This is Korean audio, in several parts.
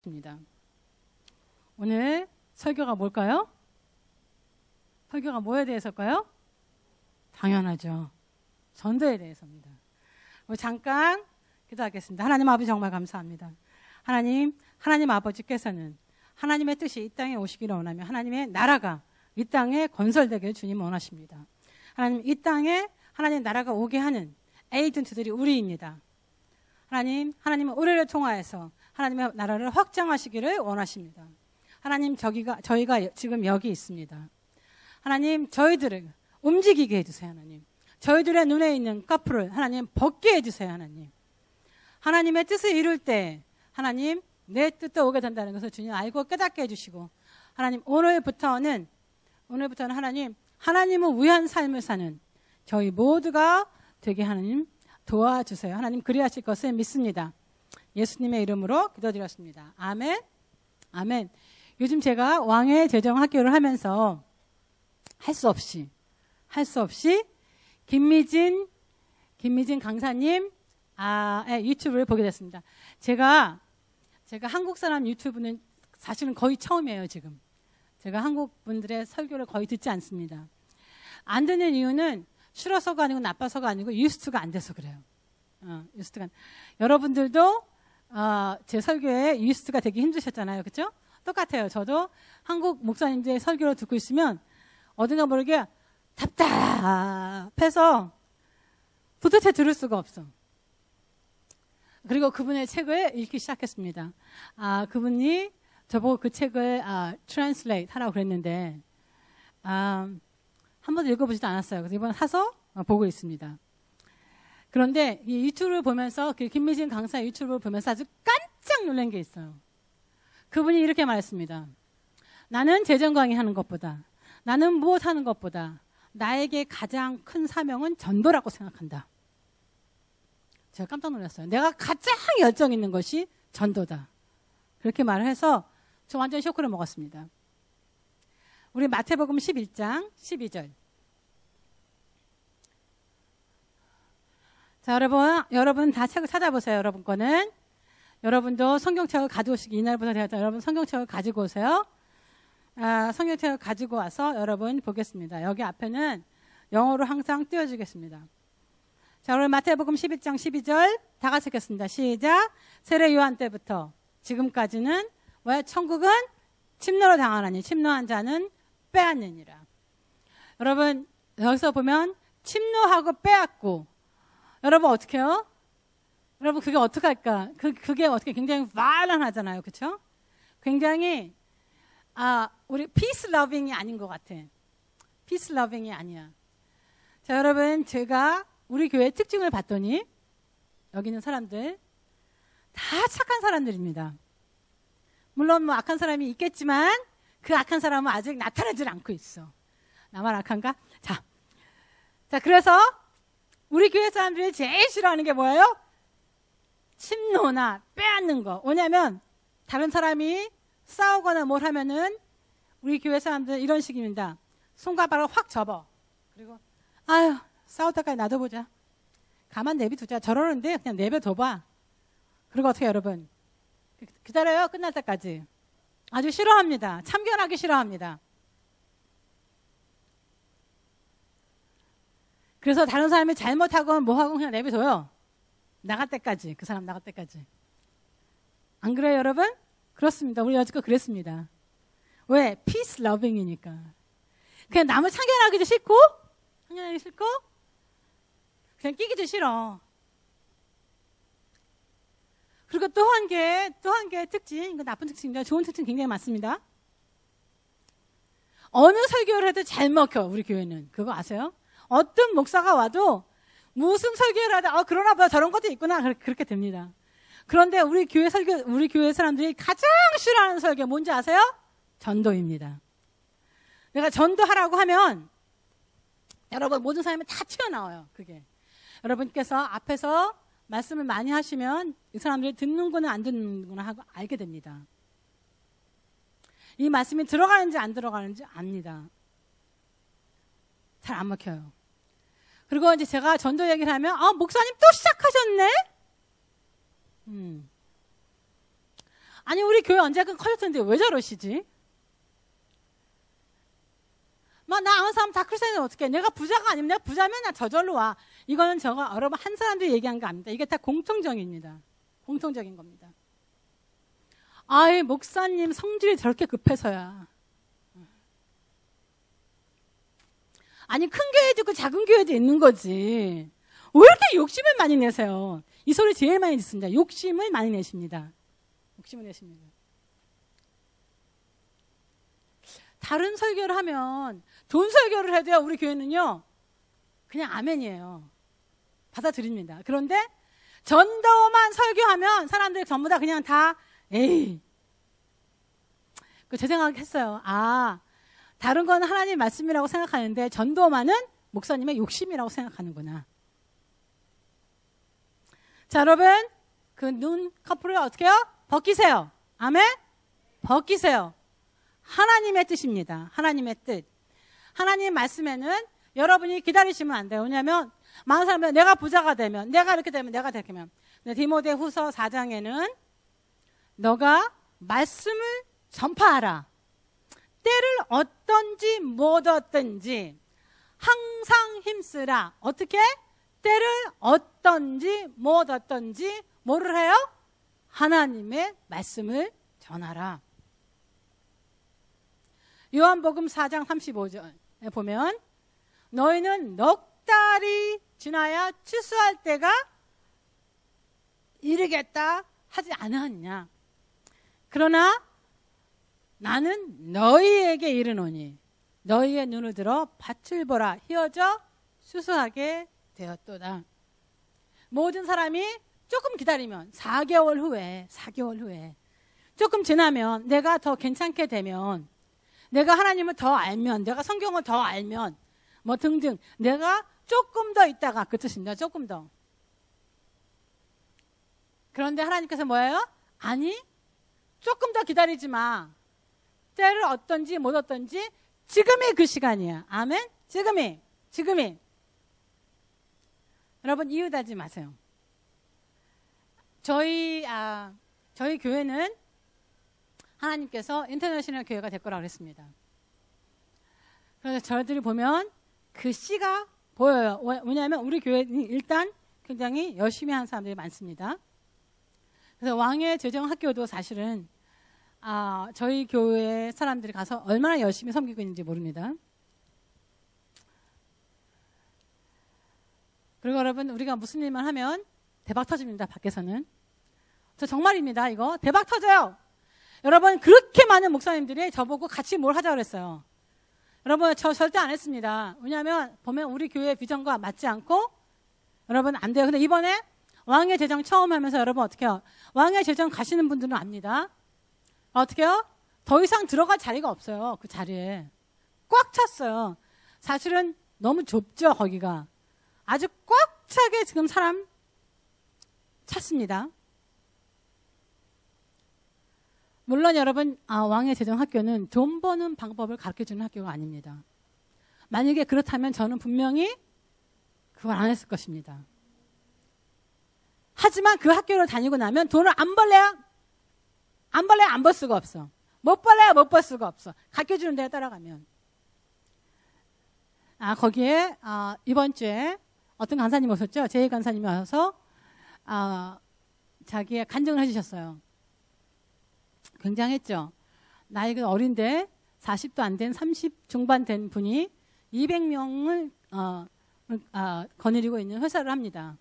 입니다. 오늘 설교가 뭘까요? 설교가 뭐에 대해서일까요? 당연하죠. 전도에 대해서입니다. 잠깐 기도하겠습니다. 하나님 아버지 정말 감사합니다. 하나님 아버지께서는 하나님의 뜻이 이 땅에 오시기를 원하며 하나님의 나라가 이 땅에 건설되길 주님 원하십니다. 하나님 이 땅에 하나님 나라가 오게 하는 에이전트들이 우리입니다. 하나님은 우리를 통하여서 하나님의 나라를 확장하시기를 원하십니다. 하나님 저희가 지금 여기 있습니다. 하나님 저희들을 움직이게 해주세요. 하나님 저희들의 눈에 있는 까풀을 하나님 벗게 해주세요. 하나님의 뜻을 이룰 때 하나님 내 뜻도 오게 된다는 것을 주님 알고 깨닫게 해주시고 하나님 오늘부터는 하나님을 위한 삶을 사는 저희 모두가 되게 하나님 도와주세요. 하나님 그리하실 것을 믿습니다. 예수님의 이름으로 기도드렸습니다. 아멘. 아멘. 요즘 제가 왕의 재정학교를 하면서 할 수 없이 김미진 강사님 유튜브를 보게 됐습니다. 제가 한국 사람 유튜브는 사실은 거의 처음이에요. 지금 제가 한국 분들의 설교를 거의 듣지 않습니다. 안 듣는 이유는 싫어서가 아니고 나빠서가 아니고 유스트가 안 돼서 그래요. 여러분들도 제 설교에 유스트가 되기 힘드셨잖아요. 그렇죠? 똑같아요. 저도 한국 목사님들의 설교를 듣고 있으면 어딘가 모르게 답답해서 도대체 들을 수가 없어. 그리고 그분의 책을 읽기 시작했습니다. 그분이 저보고 그 책을 translate 하라고 그랬는데 한 번도 읽어보지도 않았어요. 그래서 이번에 사서 보고 있습니다. 그런데 이 유튜브를 보면서 그 김미진 강사 유튜브를 보면서 아주 깜짝 놀란 게 있어요. 그분이 이렇게 말했습니다. 나는 재정 강의하는 것보다 나는 무엇하는 것보다 나에게 가장 큰 사명은 전도라고 생각한다. 제가 깜짝 놀랐어요. 내가 가장 열정 있는 것이 전도다. 그렇게 말을 해서 저 완전 쇼크를 먹었습니다. 우리 마태복음 11장 12절. 자, 여러분 다 책을 찾아보세요. 여러분 거는. 여러분도 성경책을 가져오시기 이날부터 되었다. 여러분 성경책을 가지고 오세요. 성경책을 가지고 와서 여러분 보겠습니다. 여기 앞에는 영어로 항상 띄워주겠습니다. 자, 오늘 마태복음 11장 12절 다 같이 읽겠습니다. 시작. 세례 요한 때부터 지금까지는 왜 천국은 침노로 당하나니 침노한 자는 빼앗느니라. 여러분 여기서 보면 침노하고 빼앗고 여러분 어떻게 해요? 여러분 그게 어떻게 할까? 그게 어떻게 굉장히 violent하잖아요. 그렇죠? 굉장히 우리 peace loving이 아닌 것 같아. peace loving이 아니야. 자, 여러분 제가 우리 교회 특징을 봤더니 여기 있는 사람들 다 착한 사람들입니다. 물론 뭐 악한 사람이 있겠지만 그 악한 사람은 아직 나타나질 않고 있어. 나만 악한가? 자, 그래서 우리 교회 사람들이 제일 싫어하는 게 뭐예요? 침노나 빼앗는 거. 왜냐면 다른 사람이 싸우거나 뭘 하면은 우리 교회 사람들은 이런 식입니다. 손가락을 확 접어. 그리고 아유 싸우다가 놔둬보자. 가만 내비두자. 저러는데 그냥 내버려둬봐. 그리고 어떻게 여러분 기다려요. 끝날 때까지. 아주 싫어합니다. 참견하기 싫어합니다. 그래서 다른 사람이 잘못하건 뭐하건 그냥 내버려둬요. 나갈 때까지. 그 사람 나갈 때까지. 안 그래요 여러분? 그렇습니다. 우리 여지껏 그랬습니다. 왜? peace loving이니까. 그냥 남을 참견하기도 싫고 그냥 끼기도 싫어. 그리고 또 한 개 특징, 이거 나쁜 특징입니다. 좋은 특징 굉장히 많습니다. 어느 설교를 해도 잘 먹혀, 우리 교회는. 그거 아세요? 어떤 목사가 와도 무슨 설교를 하다, 그러나 보다 저런 것도 있구나. 그렇게 됩니다. 그런데 우리 교회 사람들이 가장 싫어하는 설교 뭔지 아세요? 전도입니다. 내가 전도하라고 하면 여러분 모든 사람이 다 튀어나와요. 그게. 여러분께서 앞에서 말씀을 많이 하시면 이 사람들이 듣는구나 안 듣는구나 하고 알게 됩니다. 이 말씀이 들어가는지 안 들어가는지 압니다. 잘 안 먹혀요. 그리고 이제 제가 전도 얘기를 하면 목사님 또 시작하셨네? 아니 우리 교회 언제든 커졌던데 왜 저러시지? 막 나 아는 사람 다 크리스천이면 어떡해? 내가 부자가 아니면 내가 부자면 나 저절로 와. 이거는 여러분 한 사람도 얘기한 거 아닙니다. 이게 다 공통적입니다. 공통적인 겁니다. 아이 목사님 성질이 저렇게 급해서야. 아니 큰 교회도 있고 작은 교회도 있는 거지. 왜 이렇게 욕심을 많이 내세요? 이 소리 제일 많이 듣습니다. 욕심을 많이 내십니다. 욕심을 내십니다. 다른 설교를 하면 좋은 설교를 해도요. 우리 교회는요. 그냥 아멘이에요. 받아들입니다. 그런데 전도만 설교하면 사람들이 전부 다 그냥 다 에이. 제 생각했어요. 아 다른 건 하나님 말씀이라고 생각하는데 전도만은 목사님의 욕심이라고 생각하는구나. 자 여러분 그 눈 커플을 어떻게 해요? 벗기세요. 아멘? 벗기세요. 하나님의 뜻입니다. 하나님의 뜻. 하나님 말씀에는 여러분이 기다리시면 안 돼요. 왜냐하면 많은 사람들은 내가 부자가 되면 내가 이렇게 되면 내가 이렇게 되면 디모데후서 4장에는 너가 말씀을 전파하라. 때를 얻든지 못 얻든지 항상 힘쓰라. 어떻게? 때를 얻든지 못 얻든지 뭐를 해요? 하나님의 말씀을 전하라. 요한복음 4장 35절에 보면 너희는 넉 달이 지나야 추수할 때가 이르겠다 하지 않았냐. 그러나 나는 너희에게 이르노니 너희의 눈을 들어 밭을 보라. 휘어져 추수하게 되었도다. 모든 사람이 조금 기다리면 4개월 후에 조금 지나면 내가 더 괜찮게 되면 내가 하나님을 더 알면 내가 성경을 더 알면 뭐 등등 내가 조금 더 있다가 그 뜻입니다. 조금 더. 그런데 하나님께서 뭐예요? 아니 조금 더 기다리지 마. 때를 얻든지 못 얻든지 지금이 그 시간이야. 아멘? 지금이. 여러분 이유하지 마세요. 저희 교회는 하나님께서 인터내셔널 교회가 될 거라고 그랬습니다. 그래서 저희들이 보면 그 씨가 보여요. 왜냐하면 우리 교회는 일단 굉장히 열심히 하는 사람들이 많습니다. 그래서 왕의 재정학교도 사실은 저희 교회 사람들이 가서 얼마나 열심히 섬기고 있는지 모릅니다. 그리고 여러분 우리가 무슨 일만 하면 대박 터집니다. 밖에서는. 저 정말입니다. 이거 대박 터져요. 여러분 그렇게 많은 목사님들이 저보고 같이 뭘 하자고 그랬어요. 여러분 저 절대 안 했습니다. 왜냐하면 보면 우리 교회 비전과 맞지 않고 여러분 안 돼요. 근데 이번에 왕의 제정 처음 하면서 여러분 어떻게 해요? 왕의 제정 가시는 분들은 압니다. 어떻게 해요? 더 이상 들어갈 자리가 없어요. 그 자리에. 꽉 찼어요. 사실은 너무 좁죠. 거기가. 아주 꽉 차게 지금 사람 찼습니다. 물론 여러분 왕의 제정학교는 돈 버는 방법을 가르쳐주는 학교가 아닙니다. 만약에 그렇다면 저는 분명히 그걸 안 했을 것입니다. 하지만 그 학교를 다니고 나면 돈을 안 벌래야 안 벌 수가 없어. 못 벌래야 못 벌 수가 없어. 가르쳐주는 데에 따라가면. 거기에 이번 주에 어떤 강사님 오셨죠? 제이 강사님이 와서 자기의 간증을 해주셨어요. 굉장했죠. 나이가 어린데 40도 안 된 30 중반 된 분이 200명을 거느리고 있는 회사를 합니다.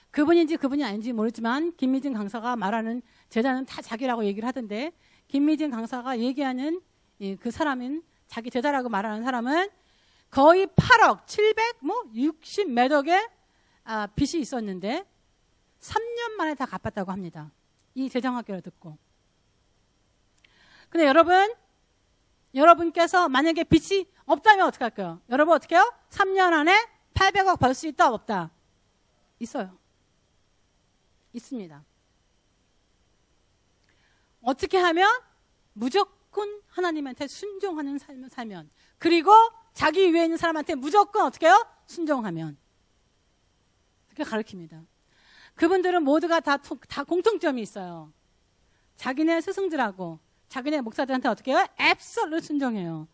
그분인지 그분이 아닌지 모르지만 김미진 강사가 말하는 제자는 다 자기라고 얘기를 하던데 김미진 강사가 얘기하는 그 사람은 자기 제자라고 말하는 사람은 거의 8억 760 몇 억의 빚이 있었는데 3년 만에 다 갚았다고 합니다. 이 재정학교를 듣고. 근데 여러분께서 만약에 빚이 없다면 어떻게 할까요? 여러분 어떻게 해요? 3년 안에 800억 벌 수 있다 없다? 있어요. 있습니다. 어떻게 하면? 무조건 하나님한테 순종하는 삶을 살면, 그리고 자기 위에 있는 사람한테 무조건 어떻게 해요? 순종하면. 그렇게 가르칩니다. 그분들은 모두가 다 공통점이 있어요. 자기네 스승들하고 자기네 목사들한테 어떻게 해요? 앱솔루트 순종해요.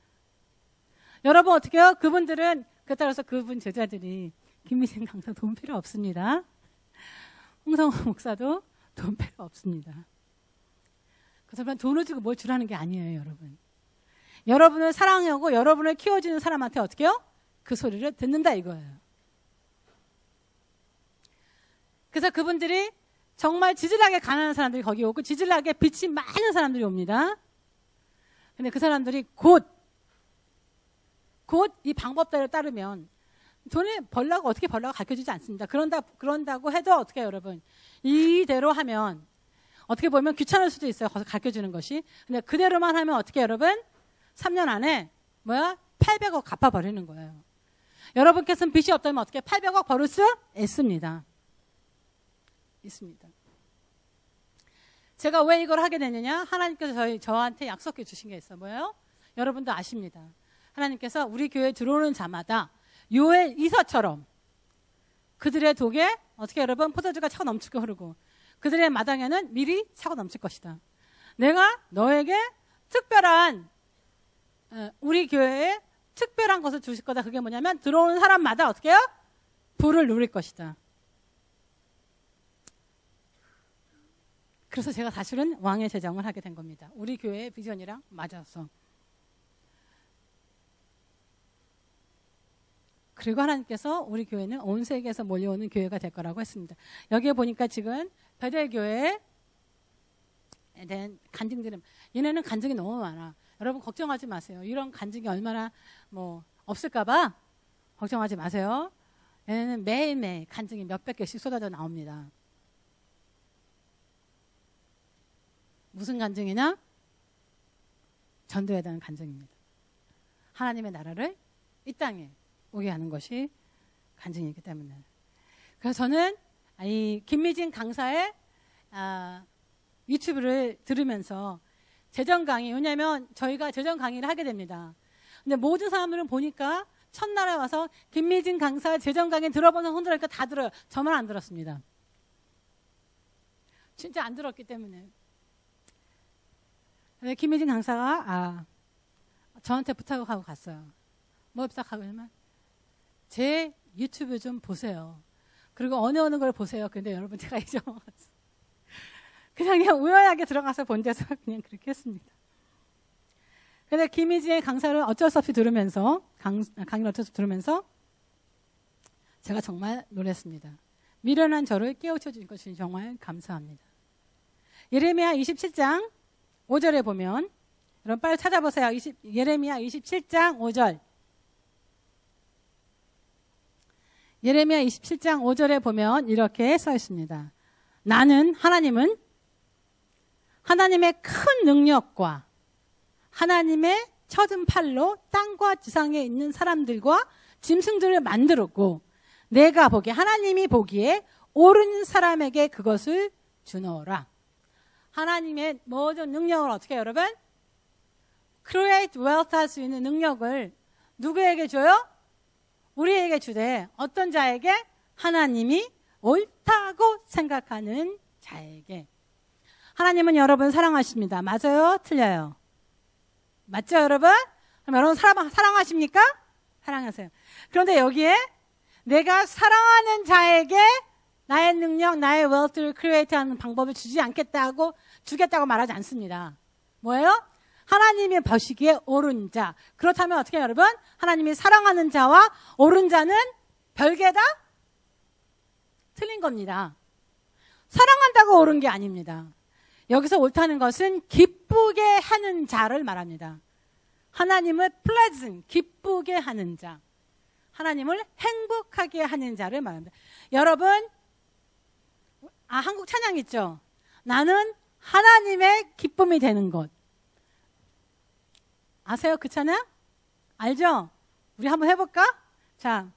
여러분 어떻게 해요? 그분들은 따라서 그분 제자들이 김미진 강사 돈 필요 없습니다. 홍성호 목사도 돈 필요 없습니다. 그래서 돈을 주고 뭘 주라는 게 아니에요, 여러분. 여러분을 사랑하고 여러분을 키워주는 사람한테 어떻게 해요? 그 소리를 듣는다 이거예요. 그래서 그분들이 정말 지질하게 가난한 사람들이 거기 오고 지질하게 빚이 많은 사람들이 옵니다. 근데 그 사람들이 곧 이 방법대로 따르면 돈을 벌라고 어떻게 벌라고 가르쳐주지 않습니다. 그런다고 해도 어떻게 해요, 여러분? 이대로 하면 어떻게 보면 귀찮을 수도 있어요. 거기서 가르쳐주는 것이. 근데 그대로만 하면 어떻게 해요, 여러분? 3년 안에 800억 갚아버리는 거예요. 여러분께서는 빚이 없다면 어떻게 800억 벌을 수 있습니다. 제가 왜 이걸 하게 됐느냐? 하나님께서 저한테 약속해 주신 게 있어요. 뭐예요? 여러분도 아십니다. 하나님께서 우리 교회에 들어오는 자마다 요엘 이서처럼 그들의 독에 어떻게 여러분 포도주가 차고 넘치게 흐르고 그들의 마당에는 밀이 차고 넘칠 것이다. 내가 너에게 특별한 우리 교회에 특별한 것을 주실 거다. 그게 뭐냐면 들어오는 사람마다 어떻게 해요? 부를 누릴 것이다. 그래서 제가 사실은 왕의 제정을 하게 된 겁니다. 우리 교회의 비전이랑 맞아서. 그리고 하나님께서 우리 교회는 온 세계에서 몰려오는 교회가 될 거라고 했습니다. 여기에 보니까 지금 베델교회에 대한 간증들은 얘네는 간증이 너무 많아. 여러분 걱정하지 마세요. 이런 간증이 얼마나 없을까봐 걱정하지 마세요. 얘네는 매일매일 간증이 몇백 개씩 쏟아져 나옵니다. 무슨 간증이냐? 전도에 대한 간증입니다. 하나님의 나라를 이 땅에 오게 하는 것이 간증이기 때문에. 그래서 저는 이 김미진 강사의 유튜브를 들으면서 재정 강의, 왜냐하면 저희가 재정 강의를 하게 됩니다. 근데 모든 사람들은 보니까 첫날에 와서 김미진 강사 재정 강의 들어본 사람 손들으니까 다 들어요. 저만 안 들었습니다. 진짜 안 들었기 때문에. 근데 김미진 강사가 저한테 부탁을 하고 갔어요. 뭐 부탁하고 하면 제 유튜브 좀 보세요. 그리고 어느 걸 보세요. 근데 여러분 제가 잊어먹었어요. 그냥 우연하게 들어가서 본 데서 그냥 그렇게 했습니다. 근데 김희지의 강사를 어쩔 수 없이 들으면서 강의를 어쩔 수 없이 들으면서 제가 정말 놀랐습니다. 미련한 저를 깨우쳐 주신 것이 정말 감사합니다. 예레미야 27장 5절에 보면 여러분 빨리 찾아보세요. 예레미야 27장 5절. 예레미야 27장 5절에 보면 이렇게 써 있습니다. 나는 하나님은 하나님의 큰 능력과 하나님의 쳐든 팔로 땅과 지상에 있는 사람들과 짐승들을 만들었고 내가 보기에 하나님이 보기에 옳은 사람에게 그것을 주노라. 하나님의 모든 능력을 어떻게 해요, 여러분? create wealth 할 수 있는 능력을 누구에게 줘요? 우리에게 주되 어떤 자에게? 하나님이 옳다고 생각하는 자에게. 하나님은 여러분 사랑하십니다. 맞아요? 틀려요? 맞죠, 여러분? 그럼 여러분 사랑하십니까? 사랑하세요. 그런데 여기에 내가 사랑하는 자에게 나의 능력, 나의 웰스를 크리에이트하는 방법을 주겠다고 말하지 않습니다. 뭐예요? 하나님이 보시기에 옳은 자. 그렇다면 어떻게 해요, 여러분? 하나님이 사랑하는 자와 옳은 자는 별개다? 틀린 겁니다. 사랑한다고 옳은 게 아닙니다. 여기서 옳다는 것은 기쁘게 하는 자를 말합니다. 하나님을 pleasant, 기쁘게 하는 자. 하나님을 행복하게 하는 자를 말합니다. 여러분, 한국 찬양 있죠? 나는 하나님의 기쁨이 되는 것. 아세요? 그 찬양? 알죠? 우리 한번 해볼까? 자,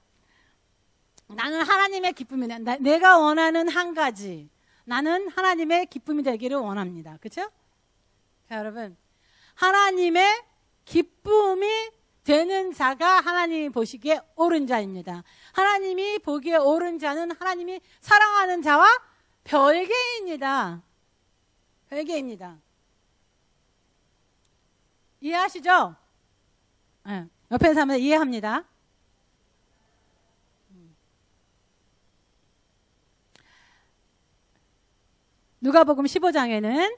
나는 하나님의 기쁨이 된다. 내가 원하는 한 가지. 나는 하나님의 기쁨이 되기를 원합니다. 그렇죠? 자, 여러분, 하나님의 기쁨이 되는 자가 하나님이 보시기에 옳은 자입니다. 하나님이 보기에 옳은 자는 하나님이 사랑하는 자와 별개입니다. 별개입니다. 이해하시죠? 네. 옆에 사람들 이해합니다. 누가복음 15장에는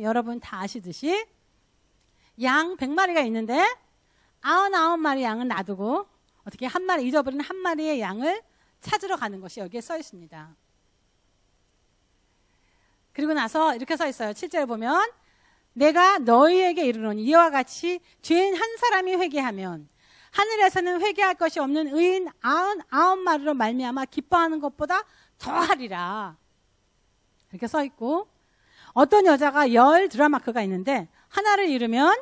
여러분 다 아시듯이 양 100마리가 있는데 99마리 양은 놔두고 어떻게 한 마리 잊어버린 한 마리의 양을 찾으러 가는 것이 여기에 써 있습니다. 그리고 나서 이렇게 써 있어요. 7절 보면 내가 너희에게 이르노니 이와 같이 죄인 한 사람이 회개하면 하늘에서는 회개할 것이 없는 의인 99마리로 말미암아 기뻐하는 것보다 더하리라. 이렇게 써 있고 어떤 여자가 10 드라마크가 있는데 하나를 잃으면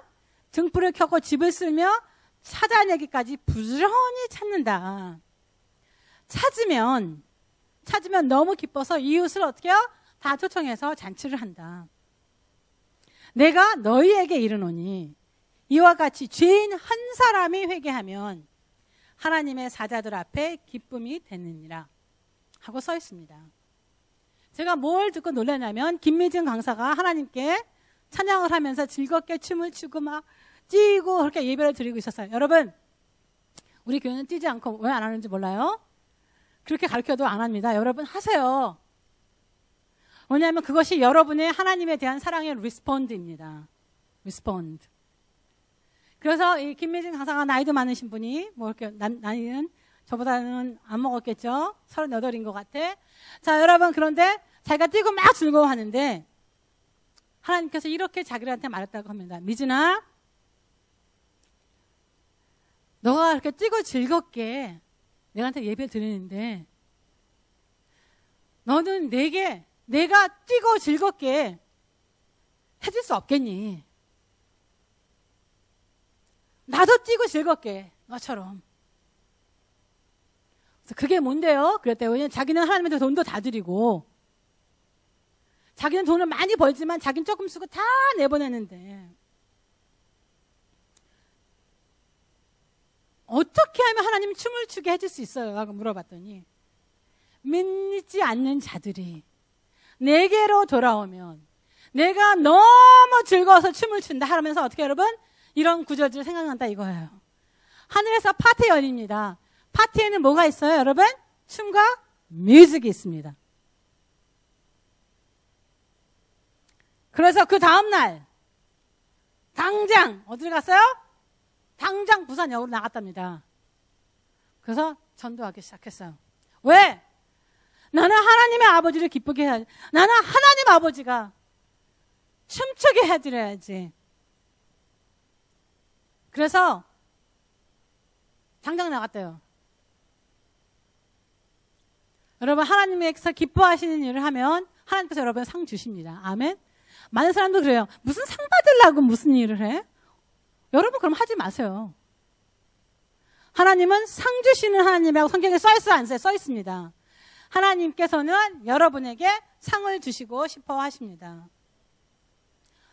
등불을 켜고 집을 쓸며 찾아내기까지 부지런히 찾는다. 찾으면 너무 기뻐서 이웃을 어떻게 해요? 다 초청해서 잔치를 한다. 내가 너희에게 이르노니 이와 같이 죄인 한 사람이 회개하면 하나님의 사자들 앞에 기쁨이 되느니라 하고 써 있습니다. 제가 뭘 듣고 놀라냐면 김미진 강사가 하나님께 찬양을 하면서 즐겁게 춤을 추고 막 뛰고 그렇게 예배를 드리고 있었어요. 여러분, 우리 교회는 뛰지 않고 왜 안 하는지 몰라요? 그렇게 가르쳐도 안 합니다. 여러분 하세요. 왜냐하면 그것이 여러분의 하나님에 대한 사랑의 리스폰드입니다. 리스폰드. 그래서 이 김미진 강사가 나이도 많으신 분이 뭐 이렇게 나이는 저보다는 안 먹었겠죠. 38인 것 같아. 자, 여러분, 그런데 자기가 뛰고 막 즐거워하는데 하나님께서 이렇게 자기한테 말했다고 합니다. 미진아, 너가 이렇게 뛰고 즐겁게 내한테 예배 드리는데 너는 내가 뛰고 즐겁게 해줄 수 없겠니? 나도 뛰고 즐겁게 너처럼. 그래서 그게 뭔데요? 그랬대요. 왜냐면 자기는 하나님한테 돈도 다 드리고 자기는 돈을 많이 벌지만 자기는 조금 쓰고 다 내보내는데 어떻게 하면 하나님 춤을 추게 해줄 수 있어요? 라고 물어봤더니 믿지 않는 자들이 내게로 돌아오면 내가 너무 즐거워서 춤을 춘다 하면서 어떻게 여러분? 이런 구절들 생각난다 이거예요. 하늘에서 파티 열립니다. 파티에는 뭐가 있어요 여러분? 춤과 뮤직이 있습니다. 그래서 그 다음날 당장 어디를 갔어요? 당장 부산역으로 나갔답니다. 그래서 전도하기 시작했어요. 왜? 나는 하나님의 아버지를 기쁘게 해야지. 나는 하나님 아버지가 춤추게 해드려야지. 그래서 당장 나갔대요. 여러분, 하나님께서 기뻐하시는 일을 하면 하나님께서 여러분 상 주십니다. 아멘. 많은 사람도 그래요. 무슨 상 받으려고 무슨 일을 해? 여러분 그럼 하지 마세요. 하나님은 상 주시는 하나님이라고 성경에 써있어요 안 써요? 써있습니다. 하나님께서는 여러분에게 상을 주시고 싶어 하십니다.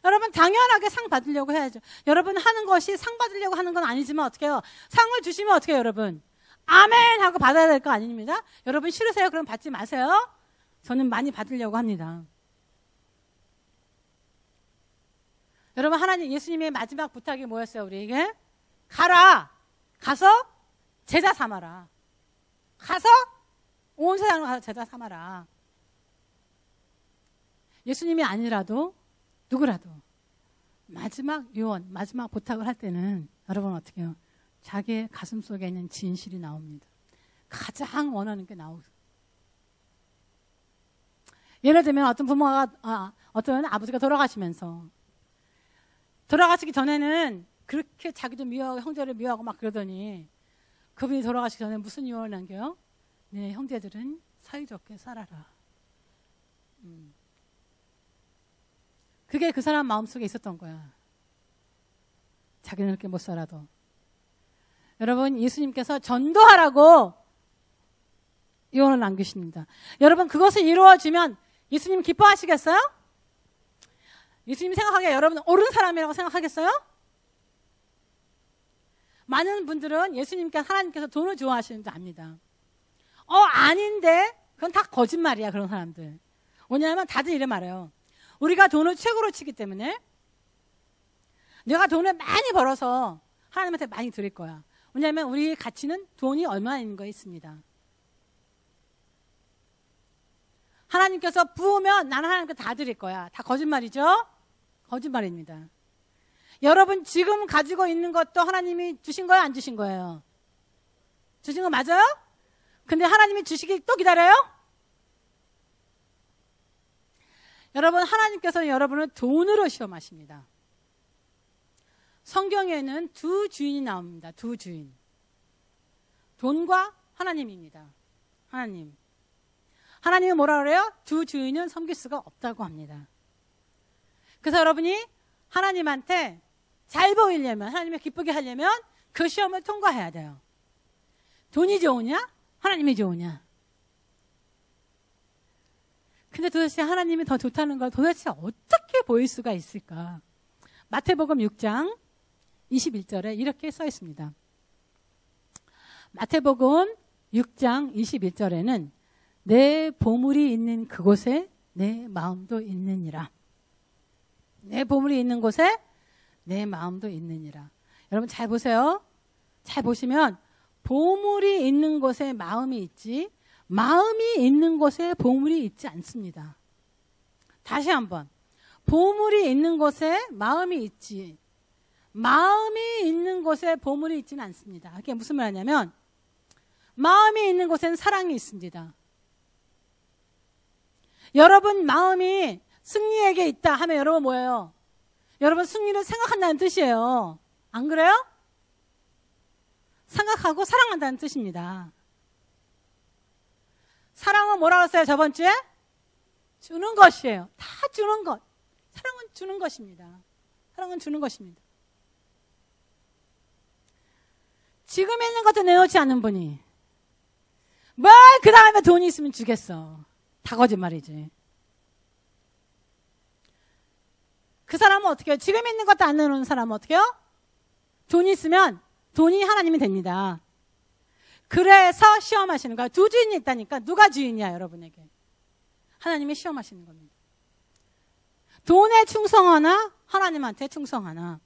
여러분 당연하게 상 받으려고 해야죠. 여러분 하는 것이 상 받으려고 하는 건 아니지만 어떻게 해요? 상을 주시면 어떻게 해요 여러분? 아멘 하고 받아야 될 거 아닙니다. 여러분 싫으세요? 그럼 받지 마세요. 저는 많이 받으려고 합니다. 여러분 하나님 예수님의 마지막 부탁이 뭐였어요 우리에게? 가라. 가서 제자 삼아라. 가서 온 세상을 가서 제자 삼아라. 예수님이 아니라도 누구라도 마지막 유언, 마지막 부탁을 할 때는 여러분 어떻게 해요? 자기의 가슴 속에 있는 진실이 나옵니다. 가장 원하는 게 나오고. 예를 들면 어떤 부모가 어떤 아버지가 돌아가시기 전에는 그렇게 자기도 미워하고 형제를 미워하고 막 그러더니 그분이 돌아가시기 전에 무슨 유언을 남겨요? 네 형제들은 사이좋게 살아라. 그게 그 사람 마음속에 있었던 거야. 자기는 그렇게 못 살아도. 여러분 예수님께서 전도하라고 유언을 남기십니다. 여러분 그것을 이루어지면 예수님 기뻐하시겠어요? 예수님 생각하기에 여러분 옳은 사람이라고 생각하겠어요? 많은 분들은 예수님께 하나님께서 돈을 좋아하시는 줄 압니다. 아닌데 그건 다 거짓말이야, 그런 사람들. 왜냐하면 다들 이래 말해요. 우리가 돈을 최고로 치기 때문에 내가 돈을 많이 벌어서 하나님한테 많이 드릴 거야. 왜냐하면 우리의 가치는 돈이 얼마나 있는 거에 있습니다. 하나님께서 부으면 나는 하나님께 다 드릴 거야. 다 거짓말이죠? 거짓말입니다. 여러분 지금 가지고 있는 것도 하나님이 주신 거예요? 안 주신 거예요? 주신 거 맞아요? 근데 하나님이 주시길 또 기다려요? 여러분 하나님께서는 여러분을 돈으로 시험하십니다. 성경에는 두 주인이 나옵니다. 두 주인. 돈과 하나님입니다. 하나님. 하나님은 뭐라 그래요? 두 주인은 섬길 수가 없다고 합니다. 그래서 여러분이 하나님한테 잘 보이려면, 하나님을 기쁘게 하려면 그 시험을 통과해야 돼요. 돈이 좋으냐? 하나님이 좋으냐? 근데 도대체 하나님이 더 좋다는 걸 도대체 어떻게 보일 수가 있을까? 마태복음 6장 21절에 이렇게 써 있습니다. 마태복음 6장 21절에는 내 보물이 있는 그곳에 내 마음도 있느니라. 내 보물이 있는 곳에 내 마음도 있느니라. 여러분 잘 보세요. 잘 보시면 보물이 있는 곳에 마음이 있지 마음이 있는 곳에 보물이 있지 않습니다. 다시 한번. 보물이 있는 곳에 마음이 있지 마음이 있는 곳에 보물이 있지는 않습니다. 그게 무슨 말이냐면 마음이 있는 곳에는 사랑이 있습니다. 여러분 마음이 승리에게 있다 하면 여러분 뭐예요? 여러분 승리를 생각한다는 뜻이에요. 안 그래요? 생각하고 사랑한다는 뜻입니다. 사랑은 뭐라고 했어요? 저번 주에? 주는 것이에요. 다 주는 것. 사랑은 주는 것입니다. 사랑은 주는 것입니다. 지금 있는 것도 내놓지 않는 분이 뭘 그 다음에 돈이 있으면 주겠어. 다 거짓말이지. 그 사람은 어떻게 해요? 지금 있는 것도 안 내놓는 사람은 어떻게 해요? 돈이 있으면 돈이 하나님이 됩니다. 그래서 시험하시는 거야. 두 주인이 있다니까 누가 주인이야 여러분에게? 하나님이 시험하시는 겁니다. 돈에 충성하나 하나님한테 충성하나.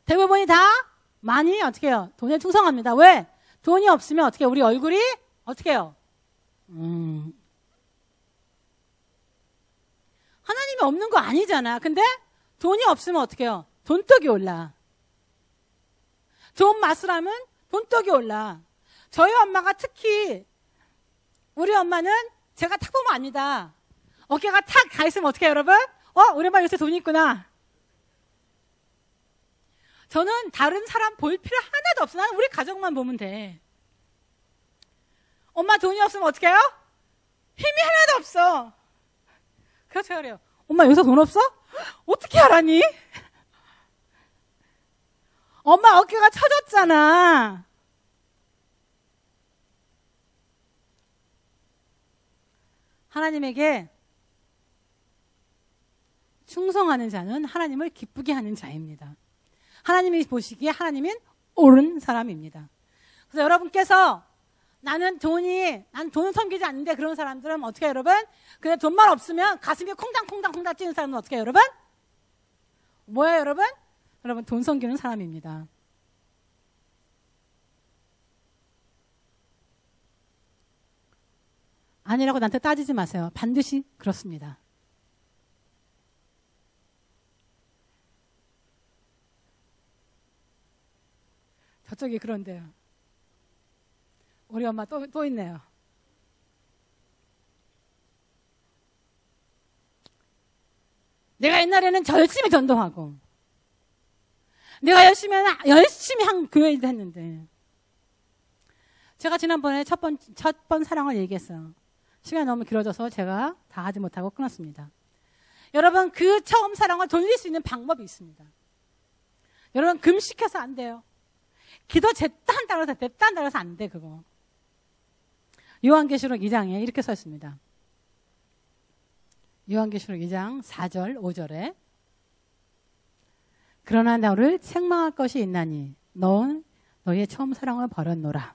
대부분이 다 많이 어떻게 해요? 돈에 충성합니다. 왜? 돈이 없으면 어떻게 해요? 우리 얼굴이 어떻게 해요? 하나님이 없는 거 아니잖아. 근데 돈이 없으면 어떻게 해요? 돈떡이 올라. 좋은 맛을 하면 돈떡이 올라. 저희 엄마가 특히 우리 엄마는 제가 탁 보면 압니다. 어깨가 탁 가 있으면 어떻게 해요 여러분? 우리 엄마 요새 돈이 있구나. 저는 다른 사람 볼 필요 하나도 없어. 나는 우리 가족만 보면 돼. 엄마 돈이 없으면 어떻게 해요? 힘이 하나도 없어. 그래서 제가 그래요. 엄마 요새 돈 없어? 어떻게 알았니? 엄마 어깨가 처졌잖아. 하나님에게 충성하는 자는 하나님을 기쁘게 하는 자입니다. 하나님이 보시기에 하나님은 옳은 사람입니다. 그래서 여러분께서 나는 돈을 섬기지 않는데 그런 사람들은 어떻게 해요, 여러분? 근데 돈만 없으면 가슴이 콩당콩당 뛰는 사람은 어떻게 해요, 여러분? 뭐예요, 여러분? 여러분 돈 섬기는 사람입니다. 아니라고 나한테 따지지 마세요. 반드시 그렇습니다. 저쪽이 그런데요. 우리 엄마 또 있네요. 내가 옛날에는 열심히 전도하고 내가 열심히 한 교회도 했는데 제가 지난번에 첫 번 사랑을 얘기했어요. 시간이 너무 길어져서 제가 다 하지 못하고 끊었습니다. 여러분 그 처음 사랑을 돌릴 수 있는 방법이 있습니다. 여러분 금식해서 안 돼요. 기도 됐다 한다고 해서 안 돼 그거. 요한계시록 2장에 이렇게 써 있습니다. 요한계시록 2장 4절 5절에 그러나 너를 책망할 것이 있나니 넌 너의 처음 사랑을 버렸노라.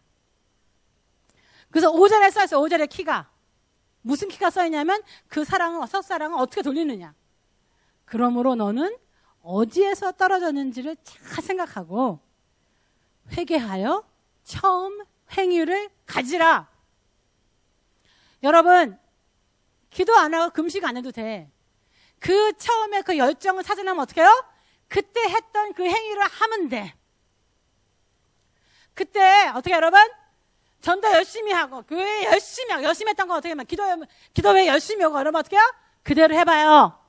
그래서 5절에 써있어요. 5절에 키가. 무슨 키가 써있냐면 그 사랑은, 첫사랑은 어떻게 돌리느냐. 그러므로 너는 어디에서 떨어졌는지를 잘 생각하고 회개하여 처음 행위를 가지라. 여러분, 기도 안 하고 금식 안 해도 돼. 그 처음에 그 열정을 찾으려면 어떻게 해요? 그때 했던 그 행위를 하면 돼. 그때 어떻게 여러분? 전도 열심히 하고 교회 열심히 하고 열심히 했던 거 어떻게 하면 기도회 열심히 하고 여러분 어떻게 해요? 그대로 해봐요.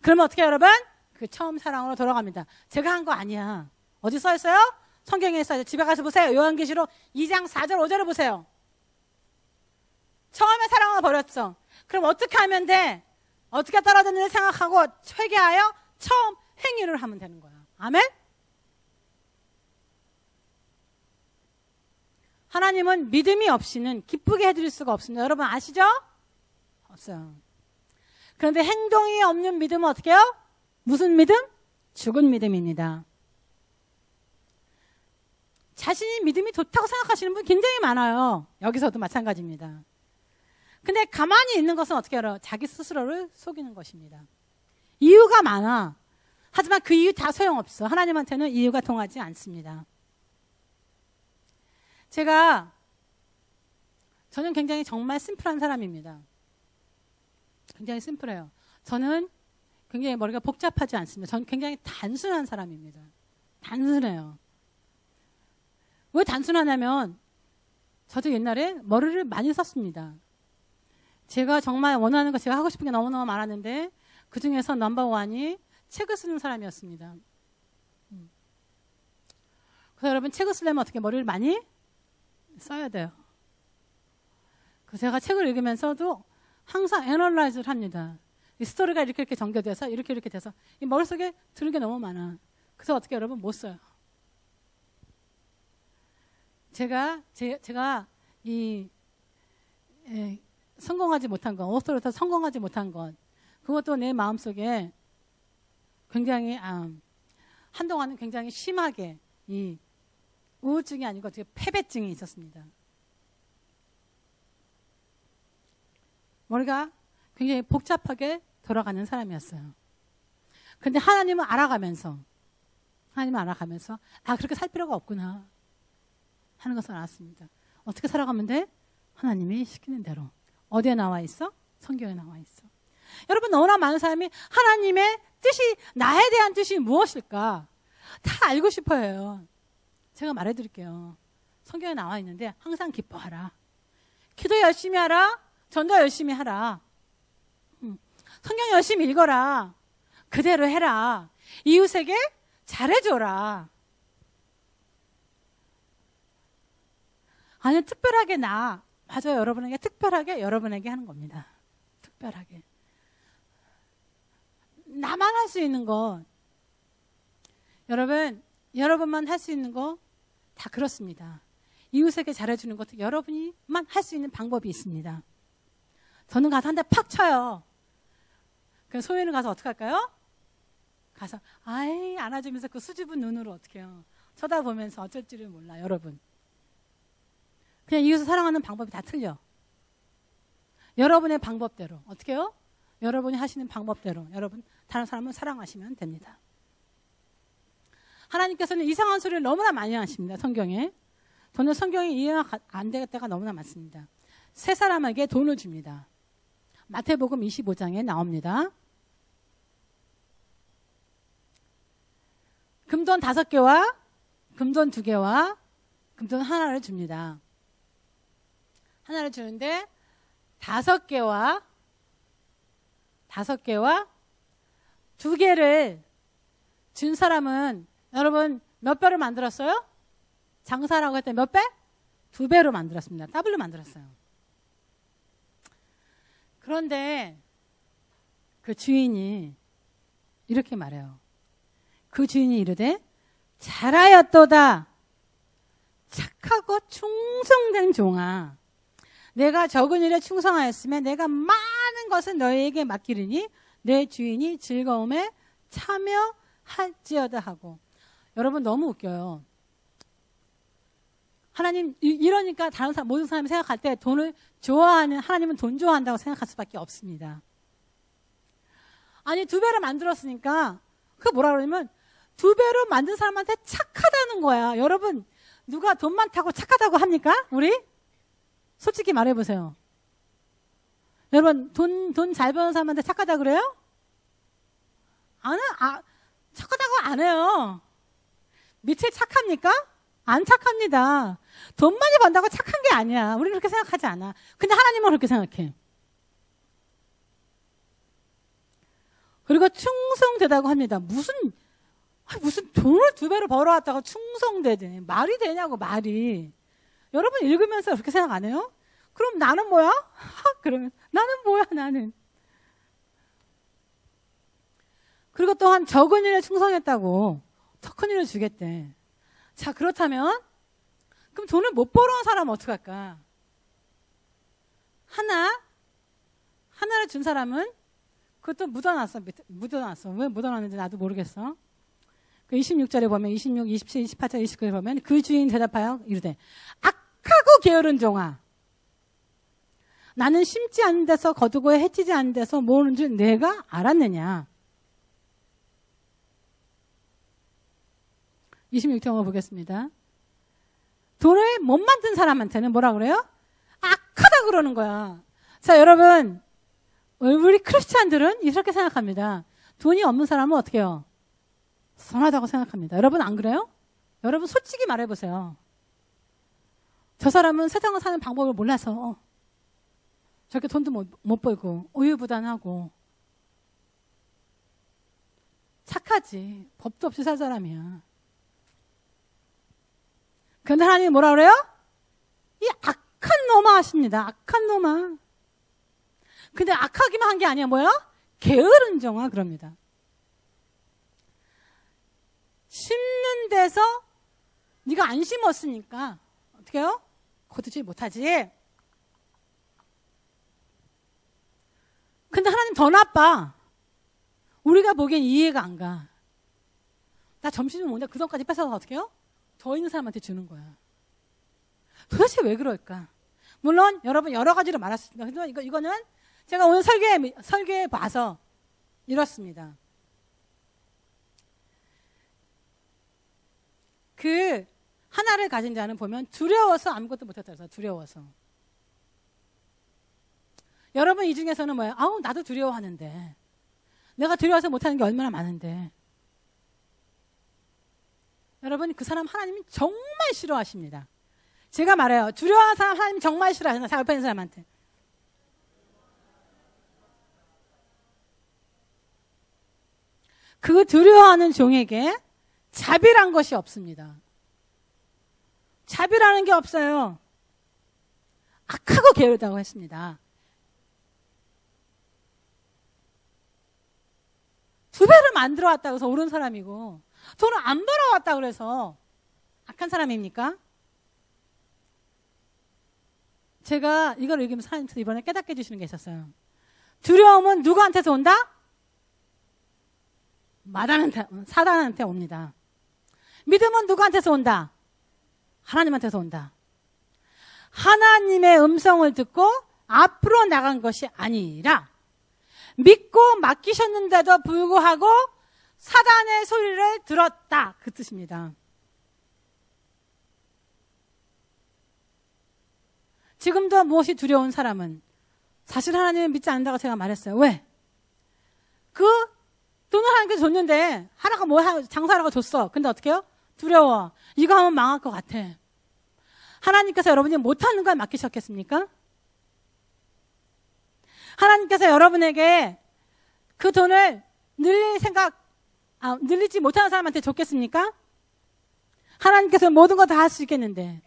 그러면 어떻게 해요, 여러분? 그 처음 사랑으로 돌아갑니다. 제가 한 거 아니야. 어디 써있어요? 성경에 써있어요. 집에 가서 보세요. 요한계시록 2장 4절 5절을 보세요. 처음에 사랑을 버렸어. 그럼 어떻게 하면 돼? 어떻게 떨어졌는지 생각하고 회개하여 처음 행위를 하면 되는 거야. 아멘? 하나님은 믿음이 없이는 기쁘게 해드릴 수가 없습니다. 여러분 아시죠? 없어요. 그런데 행동이 없는 믿음은 어떻게 해요? 무슨 믿음? 죽은 믿음입니다. 자신이 믿음이 좋다고 생각하시는 분 굉장히 많아요. 여기서도 마찬가지입니다. 근데 가만히 있는 것은 어떻게 알아요? 자기 스스로를 속이는 것입니다. 이유가 많아. 하지만 그 이유 다 소용없어. 하나님한테는 이유가 통하지 않습니다. 저는 굉장히 정말 심플한 사람입니다. 굉장히 심플해요. 저는 굉장히 머리가 복잡하지 않습니다. 저는 굉장히 단순한 사람입니다. 단순해요. 왜 단순하냐면 저도 옛날에 머리를 많이 썼습니다. 제가 정말 원하는 거, 제가 하고 싶은 게 너무너무 많았는데 그 중에서 넘버원이 책을 쓰는 사람이었습니다. 그래서 여러분 책을 쓰려면 어떻게 머리를 많이 써야 돼요. 그래서 제가 책을 읽으면서도 항상 애널라이즈를 합니다. 이 스토리가 이렇게 전개돼서 이렇게 돼서 이 머릿속에 들은 게 너무 많아. 그래서 어떻게 여러분 못 써요. 제가 성공하지 못한 것, 오스트로에서 성공하지 못한 것, 그것도 내 마음속에 굉장히 한동안은 굉장히 심하게 이 우울증이 아니고 패배증이 있었습니다. 머리가 굉장히 복잡하게 돌아가는 사람이었어요. 근데 하나님을 알아가면서 그렇게 살 필요가 없구나 하는 것을 알았습니다. 어떻게 살아가면 돼? 하나님이 시키는 대로. 어디에 나와 있어? 성경에 나와 있어. 여러분, 너무나 많은 사람이 하나님의 뜻이, 나에 대한 뜻이 무엇일까? 다 알고 싶어 해요. 제가 말해드릴게요. 성경에 나와 있는데 항상 기뻐하라. 기도 열심히 하라. 전도 열심히 하라. 성경 열심히 읽어라. 그대로 해라. 이웃에게 잘해줘라. 아니, 특별하게 맞아요. 여러분에게 특별하게 여러분에게 하는 겁니다. 특별하게. 나만 할 수 있는 것. 여러분만 할 수 있는 거 다 그렇습니다. 이웃에게 잘해주는 것도 여러분이만 할 수 있는 방법이 있습니다. 저는 가서 한 대 팍 쳐요. 그래서 소희는 가서 어떻게 할까요? 가서 안아주면서 그 수줍은 눈으로 어떻게 해요? 쳐다보면서 어쩔 줄을 몰라. 여러분. 그냥 이웃을 사랑하는 방법이 다 틀려. 여러분의 방법대로. 어떻게 해요? 여러분이 하시는 방법대로 여러분 다른 사람을 사랑하시면 됩니다. 하나님께서는 이상한 소리를 너무나 많이 하십니다. 성경에. 저는 성경이 이해가 안 될 때가 너무나 많습니다. 세 사람에게 돈을 줍니다. 마태복음 25장에 나옵니다. 금돈 5개와 금돈 2개와 금돈 하나를 줍니다. 하나를 주는데 5개와 2개를 준 사람은 여러분 몇 배로 만들었어요? 장사라고 할 때 몇 배? 2배로 만들었습니다. 더블로 만들었어요. 그런데 그 주인이 이렇게 말해요. 그 주인이 이르되 잘하였도다. 착하고 충성된 종아. 내가 적은 일에 충성하였으면 내가 많은 것을 너희에게 맡기리니 내 주인이 즐거움에 참여할지어다 하고. 여러분 너무 웃겨요. 하나님, 이러니까 다른 사람, 모든 사람이 생각할 때 돈을 좋아하는, 하나님은 돈 좋아한다고 생각할 수밖에 없습니다. 아니, 2배를 만들었으니까, 그게 뭐라 그러냐면, 2배로 만든 사람한테 착하다는 거야. 여러분, 누가 돈 많다고 착하다고 합니까? 우리? 솔직히 말해보세요. 여러분, 돈 잘 버는 사람한테 착하다 그래요? 착하다고 안 해요. 밑에 착합니까? 안 착합니다. 돈 많이 번다고 착한 게 아니야. 우리는 그렇게 생각하지 않아. 근데 하나님은 그렇게 생각해. 그리고 충성되다고 합니다. 무슨 돈을 2배로 벌어왔다가 충성되지. 말이 되냐고, 말이. 여러분 읽으면서 그렇게 생각 안 해요? 그럼 나는 뭐야? 그러면 나는 뭐야, 나는. 그리고 또한 적은 일에 충성했다고 더 큰 일을 주겠대. 자, 그렇다면 그럼 돈을 못 벌어온 사람은 어떡할까? 하나를 준 사람은 그것도 묻어놨어. 왜 묻어놨는지 나도 모르겠어. 그 26절에 보면 26, 27, 28절, 29절에 보면 그 주인 대답하여 이르되 악하고 게으른 종아, 나는 심지 않은 데서 거두고 해치지 않은 데서 모으는 줄 내가 알았느냐. 26절 보겠습니다. 돈을 못 만든 사람한테는 뭐라 그래요? 악하다 그러는 거야. 자, 여러분, 우리 크리스찬들은 이렇게 생각합니다. 돈이 없는 사람은 어떻게 해요? 선하다고 생각합니다. 여러분 안 그래요? 여러분 솔직히 말해보세요. 저 사람은 세상을 사는 방법을 몰라서 저렇게 돈도 못 벌고 우유부단하고 착하지. 법도 없이 살 사람이야. 그런데 하나님이 뭐라 그래요? 이 악한 놈아 하십니다. 악한 놈아. 근데 악하기만 한 게 아니야. 뭐야? 게으른 종아 그럽니다. 심는 데서 네가 안 심었으니까 어떻게 해요? 거두지 못하지. 근데 하나님 더 나빠. 우리가 보기엔 이해가 안 가. 나 점심 좀 먹는데 그 돈까지 뺏어서 어떻게 해요? 더 있는 사람한테 주는 거야. 도대체 왜 그럴까? 물론 여러분 여러 가지로 말할 수 있습니다. 이거는 제가 오늘 설계해 봐서 이렇습니다. 그 하나를 가진 자는 보면 두려워서 아무것도 못했다 그래서 두려워서. 여러분 이 중에서는 뭐예요? 아우 나도 두려워하는데. 내가 두려워서 못하는 게 얼마나 많은데. 여러분 그 사람 하나님이 정말 싫어하십니다. 제가 말해요. 두려워하는 사람 하나님 정말 싫어하시나? 옆에 있는 사람한테. 그 두려워하는 종에게 자비란 것이 없습니다. 자비라는 게 없어요. 악하고 게으르다고 했습니다. 2배를 만들어 왔다고 해서 옳은 사람이고 돈을 안 벌어왔다고 그래서 악한 사람입니까? 제가 이걸 읽으면서 하나님께서 이번에 깨닫게 해주시는 게 있었어요. 두려움은 누구한테서 온다? 사단한테 옵니다. 믿음은 누구한테서 온다? 하나님한테서 온다. 하나님의 음성을 듣고 앞으로 나간 것이 아니라 믿고 맡기셨는데도 불구하고 사단의 소리를 들었다. 그 뜻입니다. 지금도 무엇이 두려운 사람은 사실 하나님을 믿지 않는다고 제가 말했어요. 왜? 그 돈을 하나님께서 줬는데 하나가 장사하라고 줬어. 근데 어떻게 해요? 두려워. 이거 하면 망할 것 같아. 하나님께서 여러분이 못하는 걸 맡기셨겠습니까? 하나님께서 여러분에게 그 돈을 늘리지 못하는 사람한테 줬겠습니까? 하나님께서 모든 거 다 할 수 있겠는데.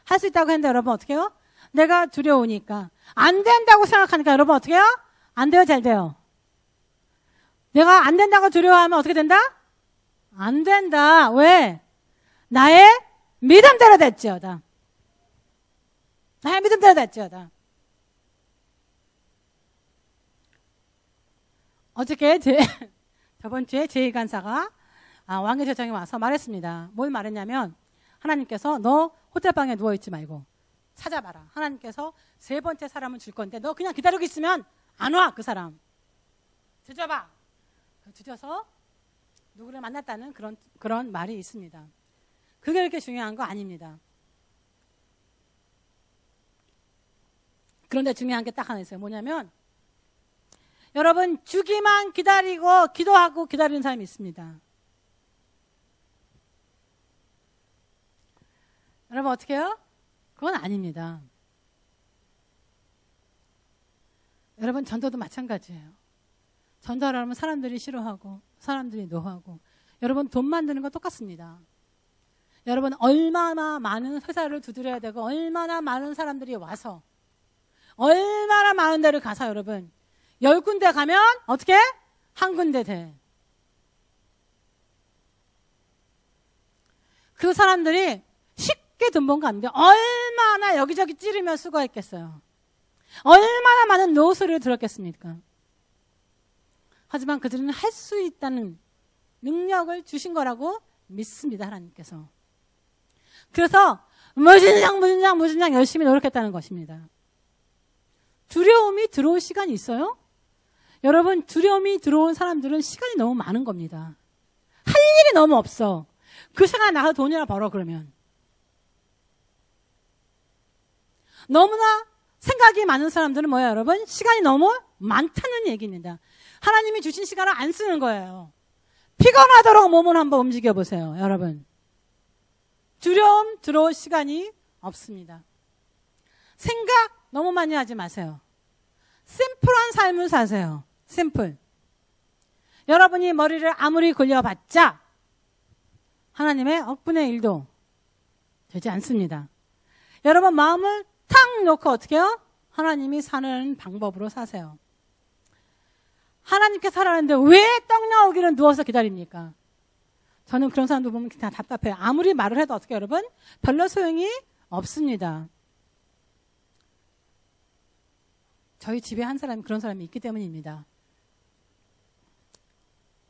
할 수 있다고 했는데 여러분 어떻게 해요? 내가 두려우니까. 안 된다고 생각하니까 여러분 어떻게 해요? 안 돼요, 잘 돼요. 내가 안 된다고 두려워하면 어떻게 된다? 안 된다. 왜? 나의 믿음대로 됐지어다. 나의 믿음대로 됐지어다. 어저께 저번 주에 제2간사가 왕의 제정에 와서 말했습니다. 뭘 말했냐면 하나님께서 너 호텔방에 누워있지 말고 찾아봐라. 하나님께서 3번째 사람을 줄 건데 너 그냥 기다리고 있으면 안 와. 그 사람 뒤져봐. 뒤져서 누구를 만났다는 그런 말이 있습니다. 그게 그렇게 중요한 거 아닙니다. 그런데 중요한 게 딱 하나 있어요. 뭐냐면 여러분 주기만 기다리고 기도하고 기다리는 사람이 있습니다. 여러분 어떻게 해요? 그건 아닙니다. 여러분 전도도 마찬가지예요. 전도하려면 사람들이 싫어하고 사람들이 노하고 여러분 돈 만드는 거 똑같습니다. 여러분 얼마나 많은 회사를 두드려야 되고 얼마나 많은 사람들이 와서 얼마나 많은 데를 가서 여러분 10군데 가면 어떻게? 한 군데 돼. 그 사람들이 쉽게 돈 번 거 아닌데 얼마나 여기저기 찌르며 수고했겠어요. 얼마나 많은 노소리를 들었겠습니까? 하지만 그들은 할 수 있다는 능력을 주신 거라고 믿습니다. 하나님께서. 그래서 무진장 열심히 노력했다는 것입니다. 두려움이 들어올 시간이 있어요? 여러분 두려움이 들어온 사람들은 시간이 너무 많은 겁니다. 할 일이 너무 없어. 그 시간에 나가서 돈이나 벌어 그러면. 너무나 생각이 많은 사람들은 뭐예요 여러분? 시간이 너무 많다는 얘기입니다. 하나님이 주신 시간을 안 쓰는 거예요. 피곤하도록 몸을 한번 움직여 보세요. 여러분. 두려움 들어올 시간이 없습니다. 생각 너무 많이 하지 마세요. 심플한 삶을 사세요. 심플. 여러분이 머리를 아무리 굴려봤자 하나님의 억분의 일도 되지 않습니다. 여러분 마음을 탁 놓고 어떻게 해요? 하나님이 사는 방법으로 사세요. 하나님께 살아가는데 왜 떡 나오기를 누워서 기다립니까? 저는 그런 사람들 보면 다 답답해요. 아무리 말을 해도 어떻게 여러분? 별로 소용이 없습니다. 저희 집에 한 사람이 그런 사람이 있기 때문입니다.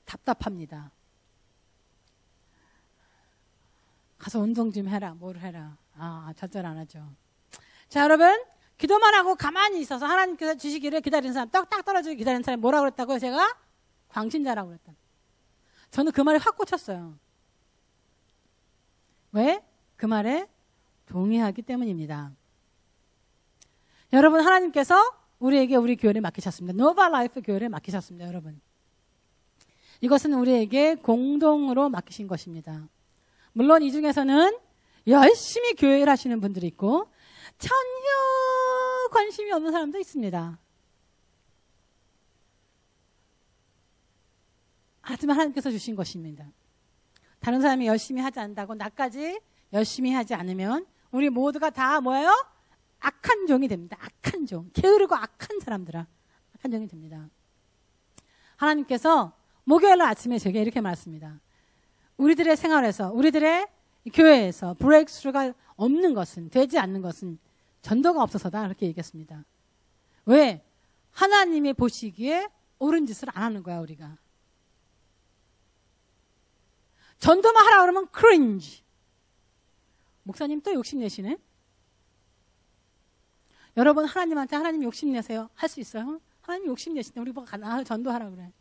답답합니다. 가서 운동 좀 해라. 뭘 해라. 절대로 안 하죠. 자 여러분 기도만 하고 가만히 있어서 하나님께서 주시기를 기다리는 사람 떡 딱 떨어지기 기다리는 사람이 뭐라고 그랬다고요? 제가 광신자라고 그랬다. 저는 그 말에 확 꽂혔어요. 왜? 그 말에 동의하기 때문입니다. 여러분 하나님께서 우리에게 우리 교회를 맡기셨습니다. 노바 라이프 교회를 맡기셨습니다. 여러분 이것은 우리에게 공동으로 맡기신 것입니다. 물론 이 중에서는 열심히 교회를 하시는 분들이 있고 전혀 관심이 없는 사람도 있습니다. 하지만 하나님께서 주신 것입니다. 다른 사람이 열심히 하지 않는다고 나까지 열심히 하지 않으면 우리 모두가 다 뭐예요? 악한 종이 됩니다. 악한 종. 게으르고 악한 사람들아. 악한 종이 됩니다. 하나님께서 목요일 아침에 제게 이렇게 말했습니다. 우리들의 생활에서 우리들의 교회에서 브레이크스루가 없는 것은 되지 않는 것은 전도가 없어서다. 그렇게 얘기했습니다. 왜? 하나님이 보시기에 옳은 짓을 안 하는 거야 우리가. 전도만 하라 그러면 크린지. 목사님 또 욕심내시네. 여러분 하나님한테 하나님 욕심내세요. 할 수 있어요? 하나님 욕심내시네. 우리 보고 전도하라 그래.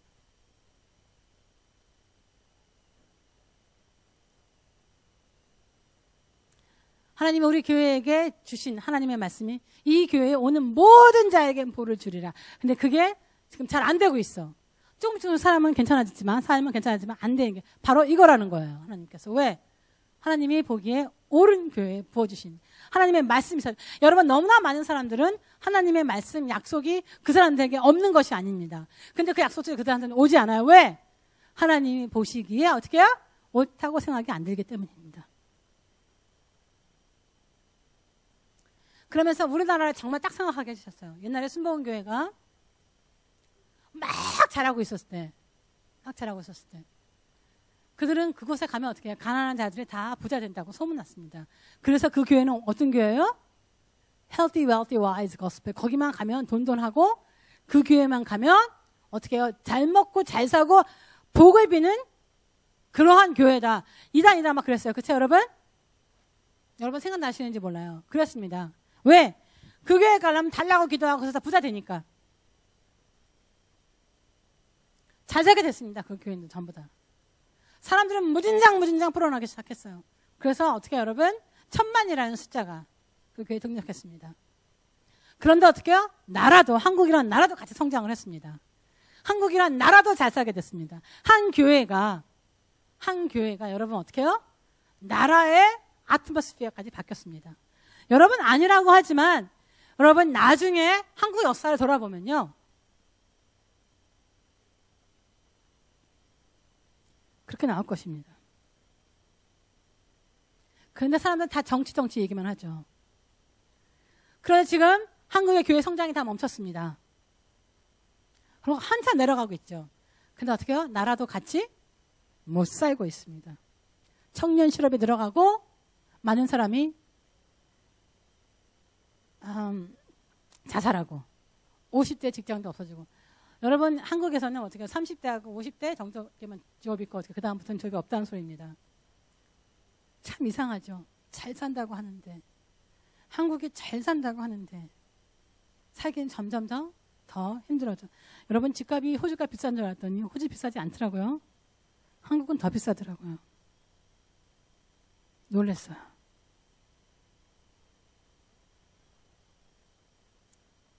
하나님이 우리 교회에게 주신 하나님의 말씀이 이 교회에 오는 모든 자에게 보를 주리라. 근데 그게 지금 잘 안 되고 있어. 조금씩 사람은 괜찮아지지만 삶은 괜찮아지지만 안 되는 게 바로 이거라는 거예요. 하나님께서. 왜? 하나님이 보기에 옳은 교회에 부어주신 하나님의 말씀이 있어요. 여러분 너무나 많은 사람들은 하나님의 말씀 약속이 그 사람들에게 없는 것이 아닙니다. 근데 그 약속이 그 사람들은 오지 않아요. 왜? 하나님이 보시기에 어떻게 해요? 옳다고 생각이 안 들기 때문입니다. 그러면서 우리나라를 정말 딱 생각하게 해주셨어요. 옛날에 순복음교회가 막 잘하고 있었을 때 그들은 그곳에 가면 어떻게 해요? 가난한 자들이 다 부자 된다고 소문났습니다. 그래서 그 교회는 어떤 교회예요? Healthy, Wealthy, Wise Gospel. 거기만 가면 돈돈하고 그 교회만 가면 어떻게 해요? 잘 먹고 잘 사고 복을 비는 그러한 교회다. 이단이다 막 그랬어요. 그렇죠 여러분? 여러분 생각나시는지 몰라요. 그렇습니다. 왜? 그 교회 가려면 달라고 기도하고 그래서 부자 되니까. 잘 살게 됐습니다. 그 교회는 전부 다. 사람들은 무진장 풀어나기 시작했어요. 그래서 어떻게 여러분? 1000만이라는 숫자가 그 교회에 등록했습니다. 그런데 어떻게요? 나라도, 한국이란 나라도 같이 성장을 했습니다. 한국이란 나라도 잘 살게 됐습니다. 한 교회가 여러분 어떻게 해요? 나라의 아트모스피어까지 바뀌었습니다. 여러분 아니라고 하지만 여러분 나중에 한국 역사를 돌아보면요. 그렇게 나올 것입니다. 그런데 사람들은 다 정치 얘기만 하죠. 그런데 지금 한국의 교회 성장이 다 멈췄습니다. 그리고 한참 내려가고 있죠. 근데 어떻게 해요? 나라도 같이 못 살고 있습니다. 청년 실업이 늘어가고 많은 사람이 자살하고 50대 직장도 없어지고. 여러분 한국에서는 어떻게 30대하고 50대 정도면 직업이 있고 어떻게 그 다음부터는 직업이 없다는 소리입니다. 참 이상하죠. 잘 산다고 하는데 한국이 잘 산다고 하는데 살기는 점점 더 힘들어져. 여러분 집값이 호주가 비싼 줄 알았더니 호주 비싸지 않더라고요. 한국은 더 비싸더라고요. 놀랐어요.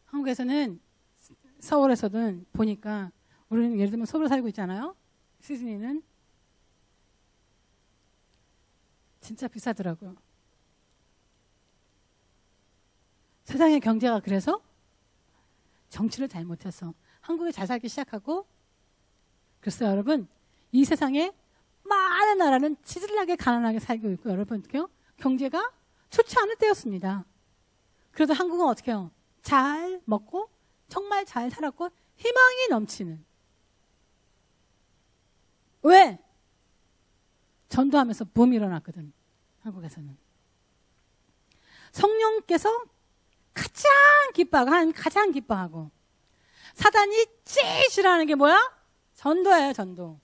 한국에서는 서울에서든 보니까 우리는 예를 들면 서울에 살고 있잖아요. 시드니는 진짜 비싸더라고요. 세상의 경제가 그래서 정치를 잘못해서 한국에 잘 살기 시작하고 그래서 여러분 이 세상에 많은 나라는 치질나게 가난하게 살고 있고 여러분 어떻게요? 경제가 좋지 않을 때였습니다. 그래도 한국은 어떻게 해요? 잘 먹고 정말 잘 살았고 희망이 넘치는. 왜? 전도하면서 붐이 일어났거든. 한국에서는. 성령께서 가장 기뻐하고 사단이 제일 싫어하는 게 뭐야? 전도예요. 전도.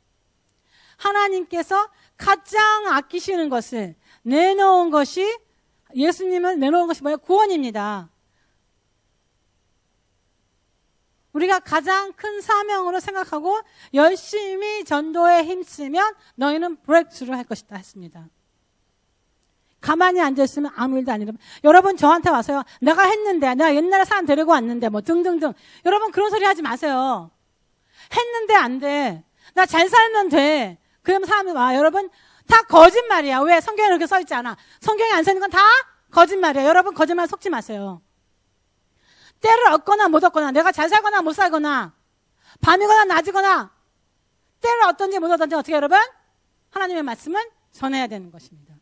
하나님께서 가장 아끼시는 것을 내놓은 것이 예수님을 내놓은 것이 뭐예요? 구원입니다. 우리가 가장 큰 사명으로 생각하고 열심히 전도에 힘쓰면 너희는 브레이크스루 할 것이다 했습니다. 가만히 앉아있으면 아무 일도 안 일어나. 여러분 저한테 와서요. 내가 했는데 내가 옛날에 사람 데리고 왔는데 뭐 등등등. 여러분 그런 소리 하지 마세요. 했는데 안 돼. 나 잘 살면 돼. 그러면 사람이 와. 여러분 다 거짓말이야. 왜? 성경에 이렇게 써있지 않아. 성경에 안 써있는 건 다 거짓말이야. 여러분 거짓말 속지 마세요. 때를 얻거나 못 얻거나 내가 잘 살거나 못 살거나 밤이거나 낮이거나 때를 얻든지 못 얻든지 어떻게 여러분? 하나님의 말씀은 전해야 되는 것입니다.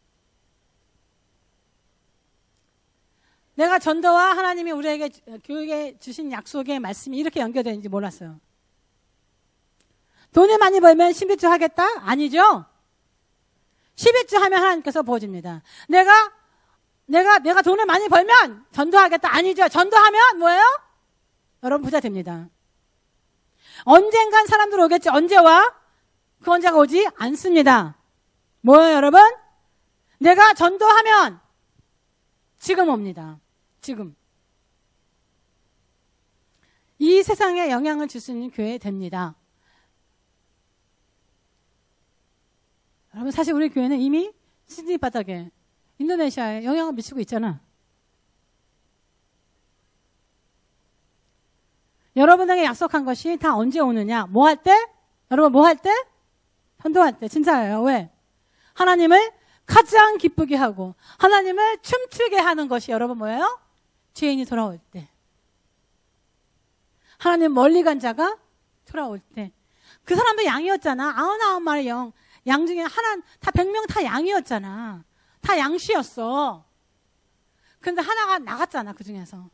내가 전도와 하나님이 우리에게 교육에 주신 약속의 말씀이 이렇게 연결되는지 몰랐어요. 돈을 많이 벌면 11주 하겠다? 아니죠. 11주 하면 하나님께서 부어줍니다. 내가 돈을 많이 벌면 전도하겠다? 아니죠. 전도하면 뭐예요? 여러분 부자 됩니다. 언젠간 사람들 오겠지. 언제 와? 그 언제가 오지 않습니다. 뭐예요 여러분? 내가 전도하면 지금 옵니다. 지금. 이 세상에 영향을 줄 수 있는 교회 됩니다. 여러분 사실 우리 교회는 이미 시드니 바닥에 인도네시아에 영향을 미치고 있잖아. 여러분에게 약속한 것이 다 언제 오느냐? 뭐 할 때? 여러분 뭐 할 때? 전도할 때. 진짜예요. 왜? 하나님을 가장 기쁘게 하고 하나님을 춤추게 하는 것이 여러분 뭐예요? 죄인이 돌아올 때. 하나님 멀리 간 자가 돌아올 때. 그 사람도 양이었잖아. 99마리 양 중에 하나 다 100명 다 양이었잖아. 다 양씨였어. 근데 하나가 나갔잖아. 그 중에서.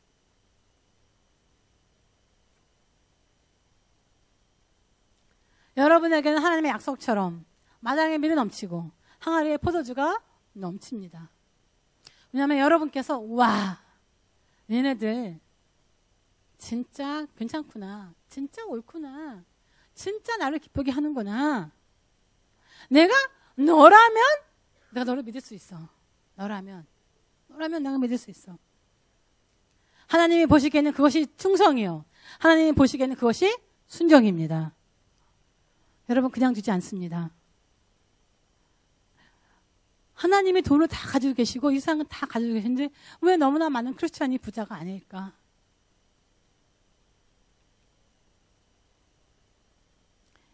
여러분에게는 하나님의 약속처럼 마당에 밀이 넘치고 항아리에 포도주가 넘칩니다. 왜냐하면 여러분께서 와 얘네들 진짜 괜찮구나. 진짜 옳구나. 진짜 나를 기쁘게 하는구나. 내가 너라면 내가 너를 믿을 수 있어. 너라면. 그러면 내가 믿을 수 있어. 하나님이 보시기에는 그것이 충성이요. 하나님이 보시기에는 그것이 순종입니다. 여러분 그냥 주지 않습니다. 하나님이 돈을 다 가지고 계시고 이 세상은 다 가지고 계신데 왜 너무나 많은 크리스찬이 부자가 아닐까?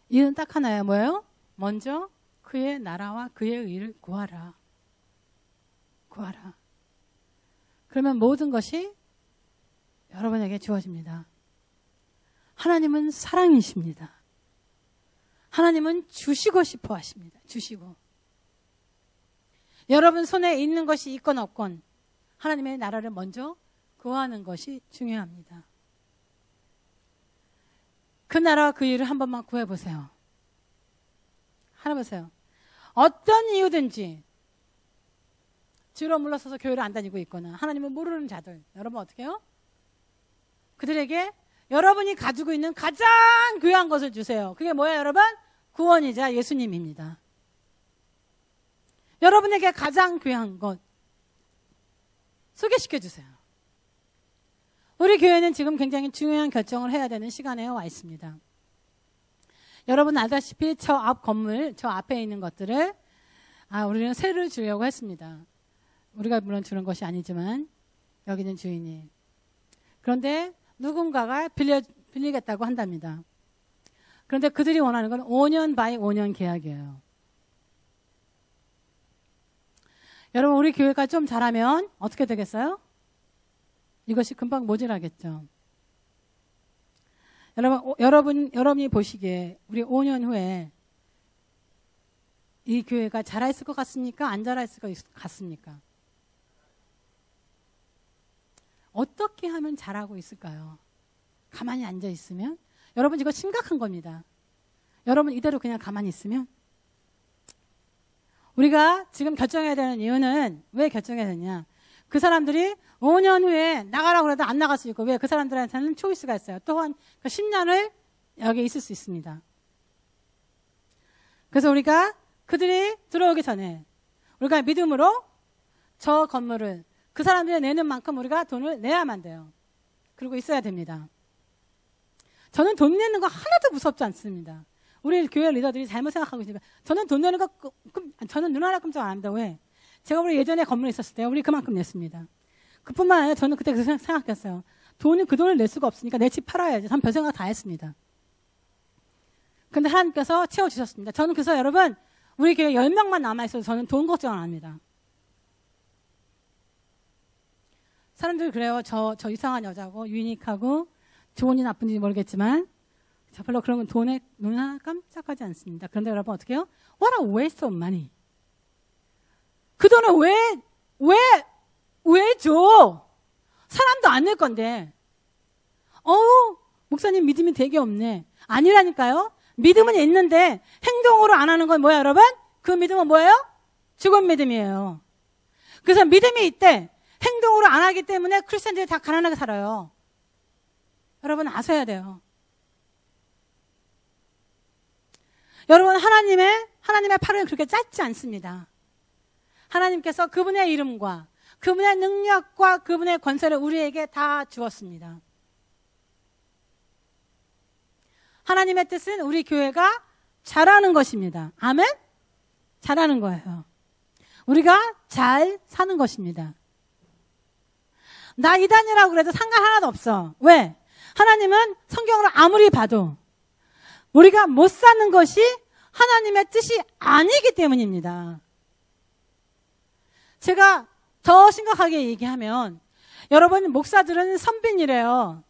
이유는 딱 하나예요. 뭐예요? 먼저 그의 나라와 그의 의를 구하라. 구하라. 그러면 모든 것이 여러분에게 주어집니다. 하나님은 사랑이십니다. 하나님은 주시고 싶어 하십니다. 주시고. 여러분 손에 있는 것이 있건 없건 하나님의 나라를 먼저 구하는 것이 중요합니다. 그 나라와 그 일을 한 번만 구해보세요. 하나 보세요. 어떤 이유든지 주로 물러서서 교회를 안 다니고 있거나 하나님을 모르는 자들, 여러분 어떻게 해요? 그들에게 여러분이 가지고 있는 가장 귀한 것을 주세요. 그게 뭐예요, 여러분? 구원이자 예수님입니다. 여러분에게 가장 귀한 것 소개시켜 주세요. 우리 교회는 지금 굉장히 중요한 결정을 해야 되는 시간에 와 있습니다. 여러분 알다시피 저 앞 건물, 저 앞에 있는 것들을 우리는 세를 주려고 했습니다. 우리가 물론 주는 것이 아니지만 여기는 주인이. 그런데 누군가가 빌리겠다고 한답니다. 그런데 그들이 원하는 건 5년 바이 5년 계약이에요. 여러분 우리 교회가 좀 잘하면 어떻게 되겠어요? 이것이 금방 모자라겠죠. 여러분이 보시기에 우리 5년 후에 이 교회가 자라있을 것 같습니까? 안 자라있을 것 같습니까? 어떻게 하면 잘하고 있을까요? 가만히 앉아 있으면? 여러분 이거 심각한 겁니다. 여러분 이대로 그냥 가만히 있으면? 우리가 지금 결정해야 되는 이유는 왜 결정해야 되냐? 그 사람들이 5년 후에 나가라고 해도 안 나갈 수 있고, 왜? 그 사람들한테는 초이스가 있어요. 또한 그 10년을 여기에 있을 수 있습니다. 그래서 우리가 그들이 들어오기 전에 우리가 믿음으로 저 건물을 그 사람들이 내는 만큼 우리가 돈을 내야만 돼요. 그리고 있어야 됩니다. 저는 돈 내는 거 하나도 무섭지 않습니다. 우리 교회 리더들이 잘못 생각하고 있으니까 저는 돈 내는 거 저는 눈 하나 끔찍 안 합니다. 왜? 제가 우리 예전에 건물에 있었을 때 우리 그만큼 냈습니다. 그뿐만 아니라 저는 그때 그 생각했어요. 그 돈을 낼 수가 없으니까 내 집 팔아야지. 전 별 생각 다 했습니다. 근데 하나님께서 채워주셨습니다. 저는 그래서 여러분 우리 교회 10명만 남아있어도 저는 돈 걱정 안 합니다. 사람들이 그래요. 저 이상한 여자고 유니크하고 좋은지 나쁜지 모르겠지만 저 별로 그런 건 돈에 눈 하나 깜짝하지 않습니다. 그런데 여러분 어떻게 해요? What a waste of money. 그 돈을 왜 줘? 사람도 안 낼 건데. 목사님 믿음이 되게 없네. 아니라니까요. 믿음은 있는데 행동으로 안 하는 건 뭐야 여러분? 그 믿음은 뭐예요? 죽은 믿음이에요. 그래서 믿음이 있대. 행동으로 안 하기 때문에 크리스천들이 다 가난하게 살아요. 여러분 아셔야 돼요. 여러분 하나님의 팔은 그렇게 짧지 않습니다. 하나님께서 그분의 이름과 그분의 능력과 그분의 권세를 우리에게 다 주었습니다. 하나님의 뜻은 우리 교회가 잘하는 것입니다. 아멘? 잘하는 거예요. 우리가 잘 사는 것입니다. 나 이단이라고 그래도 상관 하나도 없어. 왜? 하나님은 성경으로 아무리 봐도 우리가 못 사는 것이 하나님의 뜻이 아니기 때문입니다. 제가 더 심각하게 얘기하면 여러분 목사들은 선빈이래요.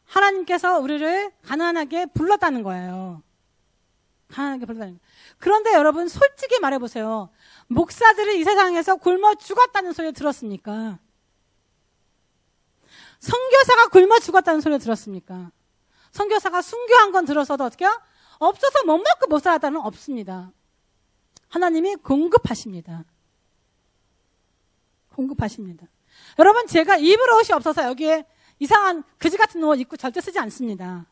하나님께서 우리를 가난하게 불렀다는 거예요. 가난하게 불렀다는 거예요. 그런데 여러분 솔직히 말해보세요. 목사들이 이 세상에서 굶어 죽었다는 소리 들었습니까? 선교사가 굶어 죽었다는 소리 들었습니까? 선교사가 순교한 건 들어서도 어떻게 해요? 없어서 못 먹고 못 살았다는 건 없습니다. 하나님이 공급하십니다. 공급하십니다. 여러분 제가 입을 옷이 없어서 여기에 이상한 그지 같은 옷 입고 절대 쓰지 않습니다.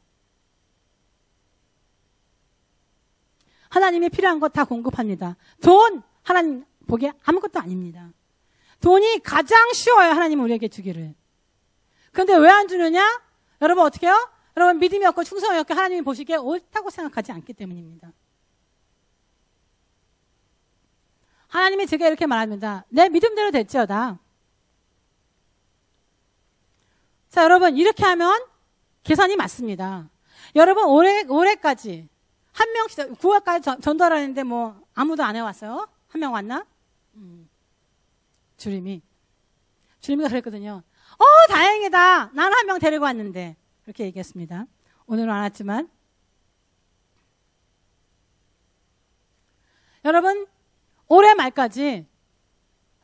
하나님이 필요한 것 다 공급합니다. 돈 하나님 보기에 아무것도 아닙니다. 돈이 가장 쉬워요. 하나님은 우리에게 주기를. 그런데 왜 안 주느냐? 여러분 어떻게 해요? 여러분 믿음이 없고 충성이 없고 하나님이 보시기에 옳다고 생각하지 않기 때문입니다. 하나님이 제게 이렇게 말합니다. 내 믿음대로 됐지어다. 자, 여러분 이렇게 하면 계산이 맞습니다. 여러분 올해까지 한 명씩 9월까지 전도하라는데 뭐 아무도 안 해왔어요? 한 명 왔나? 주림이가 그랬거든요. 다행이다. 난 한 명 데리고 왔는데 그렇게 얘기했습니다. 오늘은 안 왔지만 여러분 올해 말까지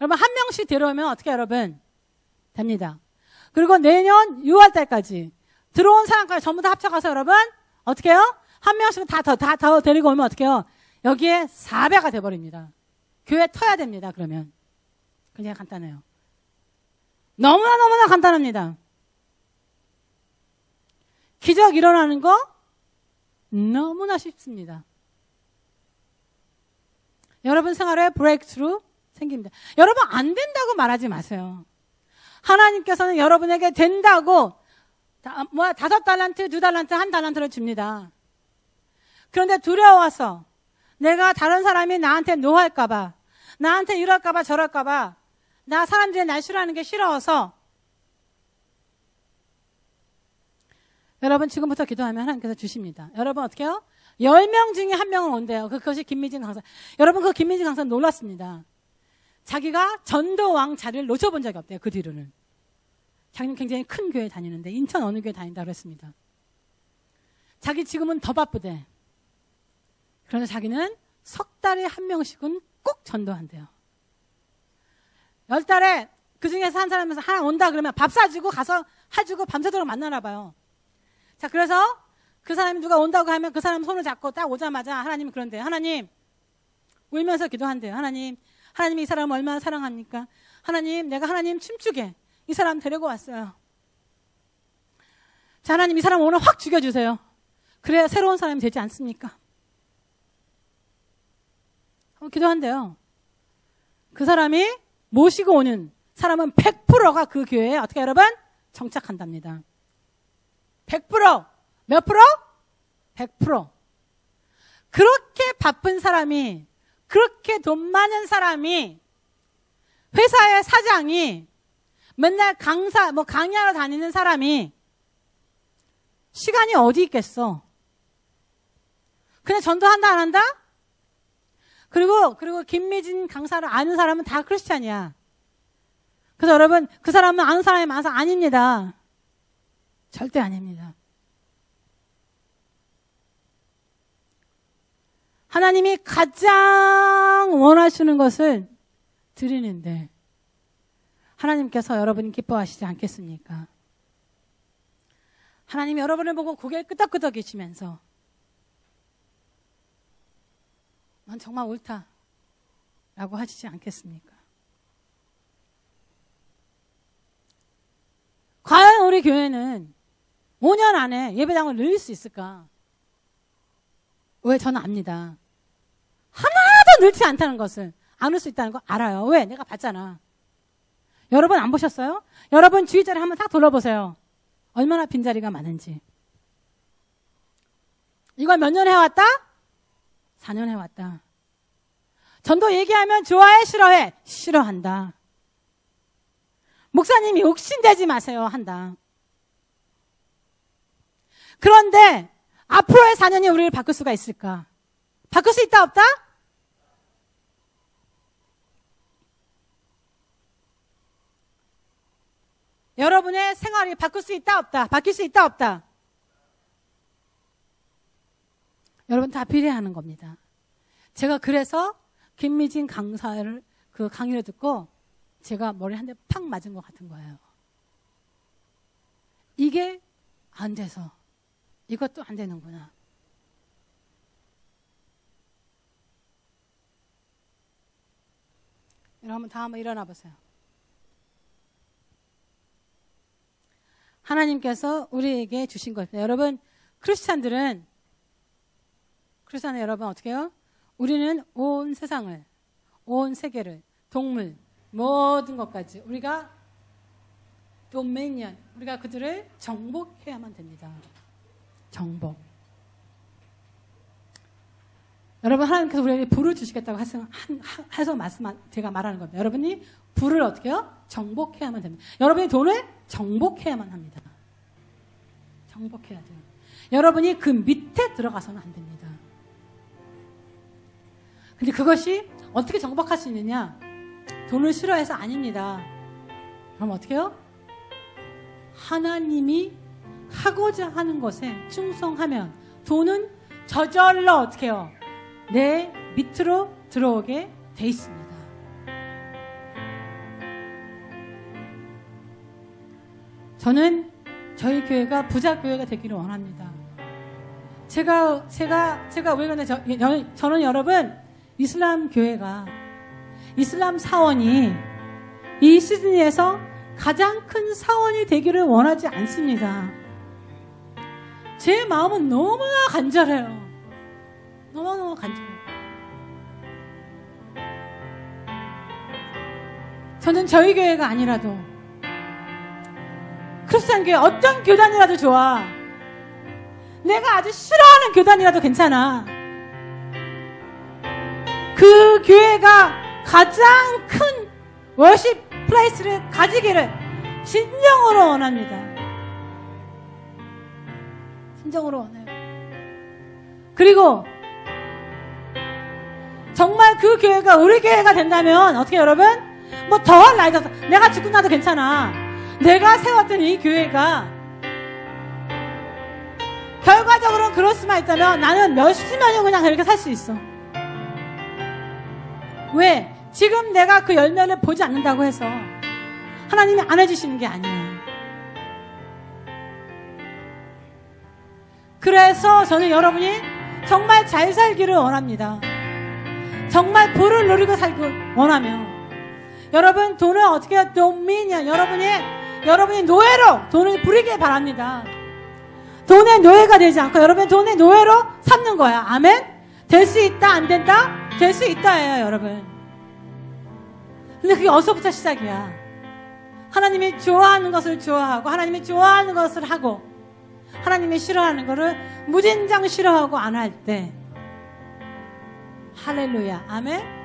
여러분 한 명씩 데려오면 어떻게 여러분 됩니다. 그리고 내년 6월 달까지 들어온 사람까지 전부 다 합쳐가서 여러분 어떻게 해요? 한 명씩 다 더 데리고 오면 어떻게 해요? 여기에 4배가 돼버립니다. 교회 터야 됩니다. 그러면 굉장히 간단해요. 너무나 간단합니다. 기적 일어나는 거 너무나 쉽습니다. 여러분 생활에 브레이크스루 생깁니다. 여러분 안 된다고 말하지 마세요. 하나님께서는 여러분에게 된다고 5달란트, 2달란트, 1달란트를 줍니다. 그런데 두려워서 내가 다른 사람이 나한테 노할까봐, 나한테 이럴까봐 저럴까봐, 사람들이 날 싫어하는 게 싫어서 여러분 지금부터 기도하면 하나님께서 주십니다. 여러분 어떻게 해요? 10명 중에 1명은 온대요. 그것이 김미진 강사. 여러분 그 김미진 강사 놀랐습니다. 자기가 전도왕 자리를 놓쳐본 적이 없대요. 그 뒤로는. 자기는 굉장히 큰 교회 다니는데 인천 어느 교회 다닌다고 그랬습니다. 자기 지금은 더 바쁘대. 그런데 자기는 석 달에 1명씩은 꼭 전도한대요. 10달에 그 중에서 한 사람에서 하나 온다 그러면 밥 사주고 가서 해주고 밤새도록 만나나 봐요. 자, 그래서 그 사람이 누가 온다고 하면 그 사람 손을 잡고 딱 오자마자 하나님이 그런대요. 하나님, 울면서 기도한대요. 하나님이 이 사람을 얼마나 사랑합니까? 하나님, 내가 하나님 춤추게 이 사람 데리고 왔어요. 자, 하나님 이 사람 오늘 확 죽여주세요. 그래야 새로운 사람이 되지 않습니까? 기도한대요. 그 사람이 모시고 오는 사람은 100%가 그 교회에 어떻게 여러분? 정착한답니다. 100%! 몇 프로? 100%. 그렇게 바쁜 사람이, 그렇게 돈 많은 사람이, 회사의 사장이, 맨날 강의하러 다니는 사람이 시간이 어디 있겠어? 그냥 전도한다 안 한다? 그리고 김미진 강사를 아는 사람은 다 크리스찬이야. 그래서 여러분 그 사람은 아는 사람이 많아서 아닙니다. 절대 아닙니다. 하나님이 가장 원하시는 것을 드리는데 하나님께서 여러분이 기뻐하시지 않겠습니까? 하나님이 여러분을 보고 고개를 끄덕끄덕이시면서 넌 정말 옳다 라고 하시지 않겠습니까? 과연 우리 교회는 5년 안에 예배당을 늘릴 수 있을까? 왜? 저는 압니다. 하나도 늘지 않다는 것을 안을 수 있다는 거 알아요. 왜? 내가 봤잖아. 여러분 안 보셨어요? 여러분 주위자리 한번 딱 돌아보세요. 얼마나 빈자리가 많은지. 이걸 몇 년 해왔다? 4년 해왔다. 전도 얘기하면 좋아해? 싫어해? 싫어한다. 목사님이 욕심내지 마세요. 한다. 그런데 앞으로의 4년이 우리를 바꿀 수가 있을까? 바꿀 수 있다 없다? 여러분의 생활이 바꿀 수 있다 없다? 바뀔 수 있다 없다? 여러분 다 비례하는 겁니다. 제가 그래서 김미진 강사를 그 강의를 듣고 제가 머리 한 대 팍 맞은 것 같은 거예요. 이게 안 돼서 이것도 안 되는구나. 여러분 다 한번 일어나 보세요. 하나님께서 우리에게 주신 것입니다. 여러분 크리스찬들 여러분 어떻게 해요? 우리는 온 세상을, 온 세계를, 동물, 모든 것까지 우리가 도메니언, 우리가 그들을 정복해야만 됩니다. 정복. 여러분, 하나님께서 우리에게 불을 주시겠다고 해서 제가 말하는 겁니다. 여러분이 불을 어떻게 해요? 정복해야만 됩니다. 여러분이 돈을 정복해야만 합니다. 정복해야 돼요. 여러분이 그 밑에 들어가서는 안 됩니다. 근데 그것이 어떻게 정복할 수 있느냐? 돈을 싫어해서 아닙니다. 그럼 어떻게 해요? 하나님이 하고자 하는 것에 충성하면 돈은 저절로 어떻게 해요? 내 밑으로 들어오게 돼 있습니다. 저는 저희 교회가 부자 교회가 되기를 원합니다. 제가 왜 그러냐? 저는 여러분, 이슬람 교회가, 이슬람 사원이 이 시드니에서 가장 큰 사원이 되기를 원하지 않습니다. 제 마음은 너무나 간절해요. 너무너무 간절해요. 저는 저희 교회가 아니라도 크리스찬 교회 어떤 교단이라도 좋아. 내가 아주 싫어하는 교단이라도 괜찮아. 그 교회가 가장 큰 워십 플레이스를 가지기를 진정으로 원합니다. 진정으로 원해요. 그리고 정말 그 교회가 우리 교회가 된다면 어떻게 여러분? 뭐 더할 나이가 없어. 내가 죽고 나도 괜찮아. 내가 세웠던 이 교회가 결과적으로는 그럴 수만 있다면 나는 몇십만 년 그냥 이렇게 살 수 있어. 왜? 지금 내가 그 열매를 보지 않는다고 해서 하나님이 안 해주시는 게 아니에요. 그래서 저는 여러분이 정말 잘 살기를 원합니다. 정말 부를 누리고 살기 원하며 여러분 돈을 어떻게 해요? 도미니언. 여러분이 노예로 돈을 부리길 바랍니다. 돈의 노예가 되지 않고 여러분 돈의 노예로 삼는 거야. 아멘? 될 수 있다 안 된다? 될 수 있다예요 여러분. 근데 그게 어디서부터 시작이야. 하나님이 좋아하는 것을 좋아하고 하나님이 좋아하는 것을 하고 하나님이 싫어하는 것을 무진장 싫어하고 안 할 때 할렐루야 아멘.